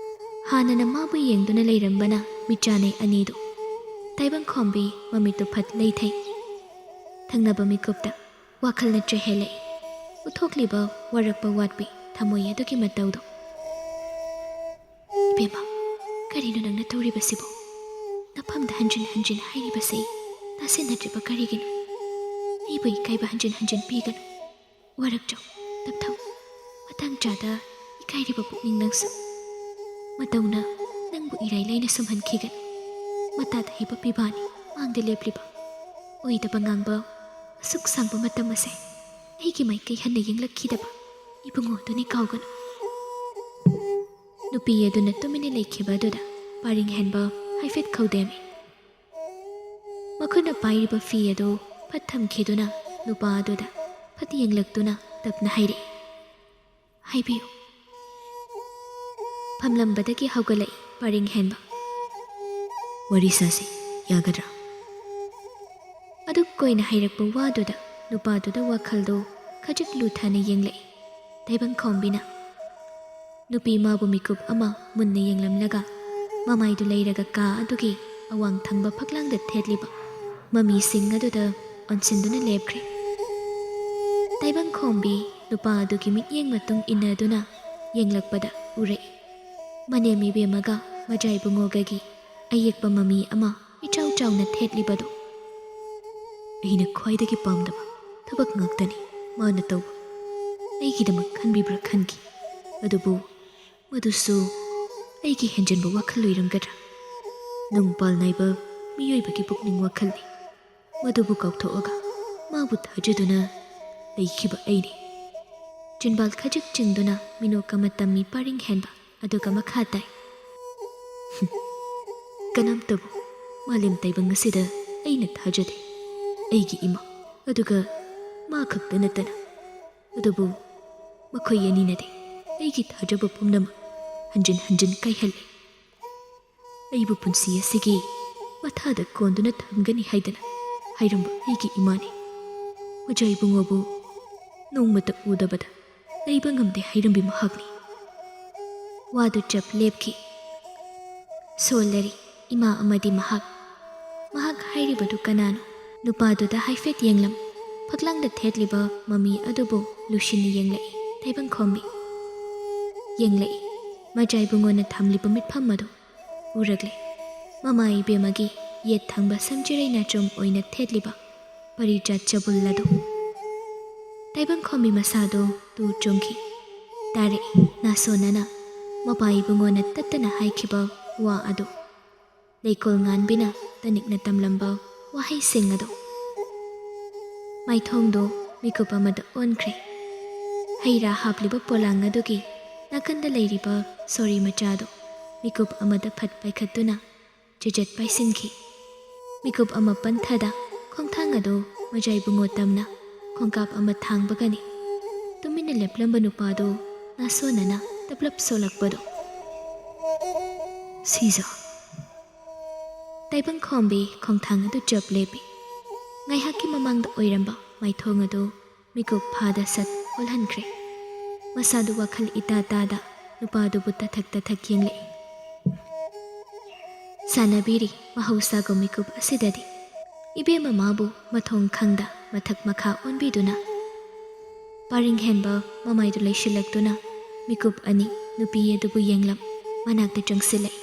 ꯍꯥꯟꯅꯅ ꯃꯥꯕꯨ ꯌꯦꯡꯗꯨꯅ ꯂꯩꯔꯝꯕꯅ ꯃꯤꯠꯆꯥꯅꯩ ꯑꯅꯤꯗꯨ ꯇꯥꯏꯕꯪꯈꯣꯝꯕꯤ ꯃꯃꯤꯠꯇꯨ ꯐꯠ ꯂꯩꯊꯩ ꯊꯪꯅꯕ ꯃꯤꯀꯨꯞꯇ ꯋꯥꯈꯜꯅ ꯆꯦꯍꯦꯜꯂꯛꯏ ꯎꯠꯊꯣꯛꯂꯤꯕ ꯋꯥꯔꯛꯄ ꯋꯥꯠꯄꯤ ꯊꯃꯣꯏ ꯑꯗꯨꯒꯤ ꯃꯇꯧꯗꯣ ꯏꯕꯦꯝꯃ ꯀꯔꯤꯅꯣ ꯅꯪꯅ ꯇꯧꯔꯤꯕꯁꯤꯕꯨ ꯅꯐꯝꯗ ꯍꯟꯖꯤꯟ ꯍꯥꯏꯔꯤꯕꯁꯤ ꯇꯥꯁꯤꯟꯅꯗ꯭ꯔꯤꯕ ꯀꯔꯤꯒꯤꯅꯣ ꯑꯩꯕꯨ ꯏꯀꯥꯏꯕ ꯍꯟꯖꯤꯟ ꯄꯤꯒꯅꯨ ꯋꯥꯔꯛꯆꯧ ꯇꯞꯊꯧ ꯃꯇꯥꯡ ꯆꯥꯗ ꯏꯀꯥꯏꯔꯤꯕ ꯄꯨꯛꯅꯤꯡ ꯅꯪꯁꯨ ꯃꯇꯧꯅ ꯅꯪꯕꯨ ꯏꯔꯥꯏ ꯂꯥꯏꯅ ꯁꯨꯝꯍꯟꯈꯤꯒꯅꯤ ꯃꯇꯥꯗ ꯍꯩꯕ ꯄꯤꯕꯥꯅꯤ ꯃꯥꯡꯗ ꯂꯦꯞꯂꯤꯕ ꯑꯣꯏꯗꯕ ꯉꯥꯡꯕ ꯑꯁꯨꯛ ꯁꯥꯡꯕ ꯃꯇꯝ ꯑꯁꯦ ꯑꯩꯒꯤ ꯃꯥꯏꯀꯩ ꯍꯟꯅ ꯌꯦꯡꯂꯛꯈꯤꯗꯕ ꯏꯕꯨꯡꯉꯣ ꯑꯗꯨꯅꯤ ꯀꯥꯎꯒꯅꯨ ꯅꯨꯄꯤ ꯑꯗꯨꯅ ꯇꯨꯃꯤꯟꯅ ꯂꯩꯈꯤꯕ ꯑꯗꯨꯗ ꯄꯥꯔꯤꯡ ꯍꯦꯟꯕ ꯍꯥꯏꯐꯦꯠ ꯈꯧꯗꯦꯝꯃꯤ ꯃꯈꯨꯠꯅ ꯄꯥꯏꯔꯤꯕ ꯐꯤ ꯑꯗꯨ ꯐꯠ ꯊꯝꯈꯤꯗꯨꯅ ꯅꯨꯄꯥ ꯑꯗꯨꯗ ꯐꯠ ꯌꯦꯡꯂꯛꯇꯨꯅ ꯇꯞꯅ ꯍꯥꯏꯔꯛꯏ ꯍꯥꯏꯕꯤꯌꯨ ꯐꯝꯂꯝꯕꯗꯒꯤ ꯍꯧꯒꯠꯂꯛꯏ ꯄꯥꯔꯤꯡ ꯍꯦꯟꯕ ꯋꯥꯔꯤ ꯁꯥꯁꯤ ꯌꯥꯒꯗ꯭ꯔꯥ ꯑꯗꯨꯛ ꯀꯣꯏꯅ ꯍꯩꯔꯛꯄ ꯋꯥꯗꯨꯗ ꯅꯨꯄꯥꯗꯨꯗ ꯋꯥꯈꯜꯗꯣ ꯈꯖꯤꯛ ꯂꯨꯊꯅ ꯌꯦꯡꯂꯛꯏ ꯇꯥꯏꯕꯪꯈꯣꯝꯕꯤꯅ ꯅꯨꯄꯤ ꯃꯥꯕꯨ ꯃꯤꯀꯨꯞ ꯑꯃ ꯃꯨꯟꯅ ꯌꯦꯡꯂꯝꯂꯒ ꯃꯃꯥꯏꯗꯨ ꯂꯩꯔꯒ ꯀꯥ ꯑꯗꯨꯒꯤ ꯑꯋꯥꯡ ꯊꯪꯕ ꯐꯛꯂꯥꯡꯗ ꯊꯦꯠꯂꯤꯕ ꯃꯃꯤꯁꯤꯡ ꯑꯗꯨꯗ ꯑꯣꯟꯁꯤꯟꯗꯨꯅ ꯂꯦꯞꯈ꯭ꯔꯦ ꯇꯥꯏꯕꯪꯈꯣꯝꯕꯤ ꯅꯨꯄꯥ ꯑꯗꯨꯒꯤ ꯃꯤꯠꯌꯦꯡ ꯃꯇꯨꯡ ꯏꯟꯅꯗꯨꯅ ꯌꯦꯡꯂꯛꯄꯗ ꯎꯔꯛꯏ ꯃꯅꯦꯝ ꯏꯕꯦꯝꯃꯒ ꯃꯖꯥꯏꯕꯨꯡꯉꯣꯒꯒꯤ ꯑꯌꯦꯛꯄ ꯃꯃꯤ ꯑꯃ ꯏꯆꯥꯎ ꯆꯥꯎꯅ ꯊꯦꯠꯂꯤꯕꯗꯨ ꯑꯩꯅ ꯈ꯭ꯋꯥꯏꯗꯒꯤ ꯄꯥꯝꯗꯕ ꯊꯕꯛ ꯉꯥꯛꯇꯅꯤ ꯃꯥꯅ ꯇꯧꯕ ꯑꯩꯒꯤꯗꯃꯛ ꯈꯟꯕꯤꯕ꯭ꯔꯥ ꯈꯟꯈꯤ, ꯑꯗꯨꯕꯨ ꯃꯗꯨꯁꯨ ꯑꯩꯒꯤ ꯍꯦꯟꯖꯟꯕ ꯋꯥꯈꯜ ꯑꯣꯏꯔꯝꯒꯗ꯭ꯔꯥ? ꯅꯨꯡꯄꯥꯜ ꯅꯥꯏꯕ ꯃꯤꯑꯣꯏꯕꯒꯤ ꯄꯨꯛꯅꯤꯡ ꯋꯥꯈꯜꯅꯤ, ꯃꯗꯨꯕꯨ ꯀꯥꯎꯊꯣꯛꯑꯒ ꯃꯥꯕꯨ ꯊꯥꯖꯗꯨꯅ ꯂꯩꯈꯤꯕ ꯑꯩꯅꯤ꯫ ꯆꯤꯟꯕꯥꯜ ꯈꯖꯤꯛ ꯆꯤꯡꯗꯨꯅ ꯃꯤꯅꯣꯛ ꯑꯃ ꯇꯝꯃꯤ ꯄꯔꯤꯡ ꯍꯦꯟꯕ ꯑꯗꯨꯒ ꯃꯈꯥ ꯇꯥꯏ꯫ ꯀꯅꯥꯝꯇꯕꯨ ꯃꯥꯂꯦꯝ ꯇꯥꯏꯕꯪ ꯑꯁꯤꯗ ꯑꯩꯅ ꯊꯥꯖꯗꯦ, ꯑꯩꯒꯤ ꯏꯃꯥ ꯑꯗꯨꯒ ꯃꯥ ꯈꯛꯇ ꯅꯠꯇꯅ꯫ ꯑꯗꯨꯕꯨ ꯃꯈꯣꯏ ꯑꯅꯤꯅꯗꯤ ꯑꯩꯒꯤ ꯊꯥꯖꯕ ꯄꯨꯝꯅꯃꯛ ꯍꯟꯖꯤꯟ ꯍꯟꯖꯤꯟ ꯀꯥꯏꯍꯜꯂꯤ꯫ ꯑꯩꯕꯨ ꯄꯨꯟꯁꯤ ꯑꯁꯤꯒꯤ ꯃꯊꯥꯗ ꯀꯣꯟꯗꯨꯅ ꯊꯝꯒꯅꯤ ꯍꯥꯏꯗꯅ ꯍꯥꯏꯔꯝꯕ ꯑꯩꯒꯤ ꯏꯃꯥꯅꯤ ꯃꯖꯥ ꯏꯕꯨꯡꯉꯣꯕꯨ ꯅꯣꯡꯃꯇ ꯎꯗꯕꯗ ꯂꯩꯕ ꯉꯝꯗꯦ ꯍꯥꯏꯔꯝꯕꯤ ꯃꯍꯥꯛꯅꯤ꯫ ꯋꯥꯗꯨ ꯆꯞ ꯂꯦꯞꯈꯤ꯫ ꯁꯣꯜꯂꯔꯤ ꯏꯃꯥ ꯑꯃꯗꯤ ꯃꯍꯥꯛ ꯍꯥꯏꯔꯤꯕꯗꯨ ꯀꯅꯥꯅꯣ? ꯅꯨꯄꯥꯗꯨꯗ ꯍꯥꯏꯐꯦꯠ ꯌꯦꯡꯂꯝ ꯐꯛꯂꯥꯡꯗ ꯊꯦꯠꯂꯤꯕ ꯃꯃꯤ ꯑꯗꯨꯕꯨ ꯂꯨꯁꯤꯟꯅ ꯌꯦꯡꯂꯛꯏ ꯇꯥꯏꯕꯪꯈꯣꯝꯕꯤ꯫ ꯌꯦꯡꯂꯛꯏ ꯃꯖꯥ ꯏꯕꯨꯡꯉꯣꯅ ꯊꯝꯂꯤꯕ ꯃꯤꯠꯐꯝ ꯑꯗꯨ ꯎꯔꯛꯂꯦ꯫ ꯃꯃꯥ ꯏꯕꯦꯝꯃꯒꯤ ꯌꯦꯠ ꯊꯪꯕ ꯁꯝꯖꯤꯔꯩ ꯅꯥꯆꯣꯝ ꯑꯣꯏꯅ ꯊꯦꯠꯂꯤꯕ ꯄꯔꯤꯖꯥꯠ ꯆꯕꯨꯜ ꯑꯗꯨ꯫ ꯇꯥꯏꯕꯪꯈꯣꯝꯕꯤ ꯃꯁꯥꯗꯣ ꯇꯨ ꯆꯣꯡꯈꯤ꯫ ꯇꯥꯔꯛꯏ ꯅꯥꯁꯣꯟꯅꯅ ꯃꯄꯥ ꯏꯕꯨꯡꯉꯣꯅ ꯇꯠꯇꯅ ꯍꯥꯏꯈꯤꯕ ꯋꯥ ꯑꯗꯨ, ꯂꯩꯀꯣꯜ ꯉꯥꯟꯕꯤꯅ ꯇꯅꯤꯛꯅ ꯇꯝꯂꯝꯕ ꯋꯥꯍꯩꯁꯤꯡ ꯑꯗꯨ꯫ ꯃꯥꯏꯊꯣꯡꯗꯣ ꯃꯤꯀꯨꯞ ꯑꯃꯗ ꯑꯣꯟꯈ꯭ꯔꯦ꯫ ꯍꯩ ꯔꯥ ꯍꯥꯞꯂꯤꯕ ꯄꯣꯂꯥꯡ ꯑꯗꯨꯒꯤ ꯅꯥꯀꯟꯗ ꯂꯩꯔꯤꯕ ꯁꯣꯔꯤ ꯃꯆꯥꯗꯣ ꯃꯤꯀꯨꯞ ꯑꯃꯗ ꯐꯠ ꯄꯥꯏꯈꯠꯇꯨꯅ ꯆꯦꯖꯦꯠ ꯄꯥꯏꯁꯤꯟꯈꯤ꯫ ꯃꯤꯀꯨꯞ ꯑꯃ ꯄꯟꯊꯗ ꯈꯣꯡꯊꯥꯡ ꯑꯗꯨ ꯃꯖꯥ ꯏꯕꯨꯡꯉꯣ ꯇꯝꯅ ꯈꯣꯡꯀꯥꯞ ꯑꯃ ꯊꯥꯡꯕꯒꯅꯤ ꯇꯨꯃꯤꯟꯅ ꯂꯦꯞꯂꯝꯕ ꯅꯨꯄꯥꯗꯣ ꯅꯥꯁꯣꯟꯅꯅ ꯇꯞꯂꯞ ꯁꯣꯜꯂꯛꯄꯗꯣ꯫ ꯁꯤꯖ! ꯇꯥꯏꯕꯪꯈꯣꯝꯕꯤ ꯈꯣꯡꯊꯥꯡ ꯑꯗꯨ ꯆꯞ ꯂꯦꯞꯄꯤ꯫ ꯉꯥꯏꯍꯥꯛꯀꯤ ꯃꯃꯥꯡꯗ ꯑꯣꯏꯔꯝꯕ ꯃꯥꯏꯊꯣꯡ ꯑꯗꯨ ꯃꯤꯀꯨꯞ ꯐꯥꯗ ꯁꯠ ꯑꯣꯜꯍꯟꯈ꯭ꯔꯦ꯫ ꯃꯁꯥꯗꯨ ꯋꯥꯈꯜ ꯏꯇꯥ ꯇꯥꯗ ꯅꯨꯄꯥꯗꯨꯕꯨ ꯇꯊꯛ ꯌꯦꯡꯂꯛꯏ꯫ ꯁꯥꯟꯅꯕꯤꯔꯤ ꯃꯍꯧꯁꯥꯒ ꯃꯤꯀꯨꯞ ꯑꯁꯤꯗꯗꯤ ꯏꯕꯦꯝꯃ ꯃꯥꯕꯨ ꯃꯊꯣꯡ ꯈꯪꯗ ꯃꯊꯛ ꯃꯈꯥ ꯑꯣꯟꯕꯤꯗꯨꯅ ꯄꯔꯤꯡ ꯍꯦꯟꯕ ꯃꯃꯥꯏꯗꯨ ꯂꯩꯁꯤꯜꯂꯛꯇꯨꯅ ꯃꯤꯀꯨꯞ ꯑꯅꯤ ꯅꯨꯄꯤ ꯑꯗꯨꯕꯨ ꯌꯦꯡꯂꯝ ꯃꯅꯥꯛꯇ ꯆꯪꯁꯤꯜꯂꯛꯏ꯫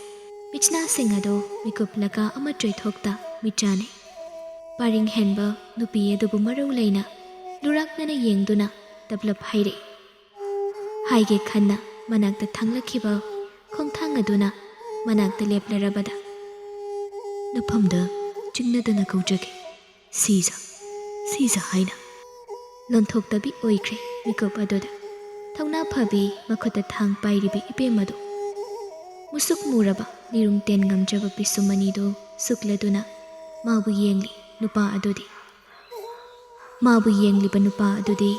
ꯃꯤꯠꯁꯅꯥꯁꯤꯡ ꯑꯗꯨ ꯃꯤꯀꯨꯞ ꯂꯀꯥ ꯑꯃ ꯆꯣꯏꯊꯣꯛꯇ ꯃꯤꯠꯆꯥꯅꯩ꯫ ꯄꯔꯤꯡ ꯍꯦꯟꯕ ꯅꯨꯄꯤ ꯑꯗꯨꯕꯨ ꯃꯔꯧ ꯂꯩꯅ ꯂꯨꯔꯥꯛꯅꯅ ꯌꯦꯡꯗꯨꯅ ꯇꯞꯂꯞ ꯍꯥꯏꯔꯛꯏ꯫ ꯍꯥꯏꯒꯦ ꯈꯟꯅ ꯃꯅꯥꯛꯇ ꯊꯥꯡꯂꯛꯈꯤꯕ ꯈꯣꯡꯊꯥꯡ ꯑꯗꯨꯅ ꯃꯅꯥꯛꯇ ꯂꯦꯞꯂꯔꯕꯗ ꯅꯐꯝꯗ ꯆꯤꯡꯅꯗꯅ ꯀꯧꯖꯒꯦ, ꯁꯤꯖ ꯍꯥꯏꯅ꯫ ꯂꯣꯟꯊꯣꯛꯇꯕꯤ ꯑꯣꯏꯈ꯭ꯔꯦ ꯃꯤꯀꯨꯞ ꯑꯗꯨꯗ ꯊꯧꯅꯥ ꯐꯕꯤ ꯃꯈꯨꯠꯇ ꯊꯥꯡ ꯄꯥꯏꯔꯤꯕꯤ ꯏꯕꯦꯝꯃꯗꯨ꯫ ꯃꯨꯁꯨꯛ ꯃꯨꯔꯕ ꯅꯤꯔꯨꯡ ꯇꯦꯟ ꯉꯝꯖꯕ ꯄꯤꯁꯨꯝ ꯑꯅꯤꯗꯨ ꯁꯨꯛꯂꯗꯨꯅ ꯃꯥꯕꯨ ꯌꯦꯡꯂꯤ ꯅꯨꯄꯥ ꯑꯗꯨꯗꯤ꯫ ꯃꯥꯕꯨ ꯌꯦꯡꯂꯤꯕ ꯅꯨꯄꯥ ꯑꯗꯨꯗꯤ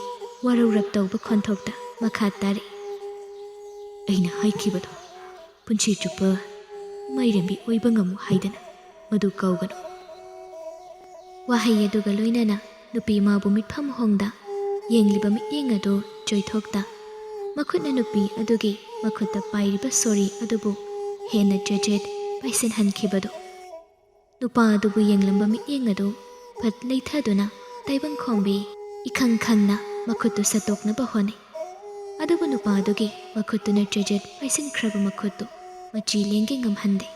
ꯋꯥꯔꯧꯔꯞ ꯇꯧꯕ ꯈꯣꯟꯊꯣꯛꯇ ꯃꯈꯥ ꯇꯥꯔꯛꯏ꯫ ꯑꯩꯅ ꯍꯥꯏꯈꯤꯕꯗꯣ ꯄꯨꯟꯁꯤ ꯆꯨꯞꯄ ꯃꯥꯏꯔꯦꯝꯕꯤ ꯑꯣꯏꯕ ꯉꯝꯃꯨ ꯍꯥꯏꯗꯅ ꯃꯗꯨ ꯀꯥꯎꯒꯅꯨ꯫ ꯋꯥꯍꯩ ꯑꯗꯨꯒ ꯂꯣꯏꯅꯅ ꯅꯨꯄꯤ ꯃꯥꯕꯨ ꯃꯤꯠꯐꯝ ꯍꯣꯡꯗ ꯌꯦꯡꯂꯤꯕ ꯃꯤꯠꯌꯦꯡ ꯑꯗꯨ ꯆꯣꯏꯊꯣꯛꯇ ꯃꯈꯨꯠꯅ ꯅꯨꯄꯤ ꯑꯗꯨꯒꯤ ꯃꯈꯨꯠꯇ ꯄꯥꯏꯔꯤꯕ ꯁꯣꯔꯤ ꯑꯗꯨꯕꯨ ꯍꯦꯟꯅ ꯆꯦꯖꯦꯠ ꯄꯥꯏꯁꯤꯟꯍꯟꯈꯤꯕꯗꯣ꯫ ꯅꯨꯄꯥ ꯑꯗꯨꯕꯨ ꯌꯦꯡꯂꯝꯕ ꯃꯤꯠꯌꯦꯡ ꯑꯗꯨ ꯐꯠ ꯂꯩꯊꯗꯨꯅ ꯇꯥꯏꯕꯪꯈꯣꯝꯕꯤ ꯏꯈꯪ ꯈꯪꯅ ꯃꯈꯨꯠꯇꯨ ꯁꯠꯇꯣꯛꯅꯕ ꯍꯣꯠꯅꯩ꯫ ꯑꯗꯨꯕꯨ ꯅꯨꯄꯥ ꯑꯗꯨꯒꯤ ꯃꯈꯨꯠꯇꯨꯅ ꯆꯦꯖꯦꯠ ꯄꯥꯏꯁꯤꯟꯈ꯭ꯔꯕ ꯃꯈꯨꯠꯇꯨ ꯃꯆꯤ ꯂꯦꯡꯒꯦ ꯉꯝꯍꯟꯗꯦ꯫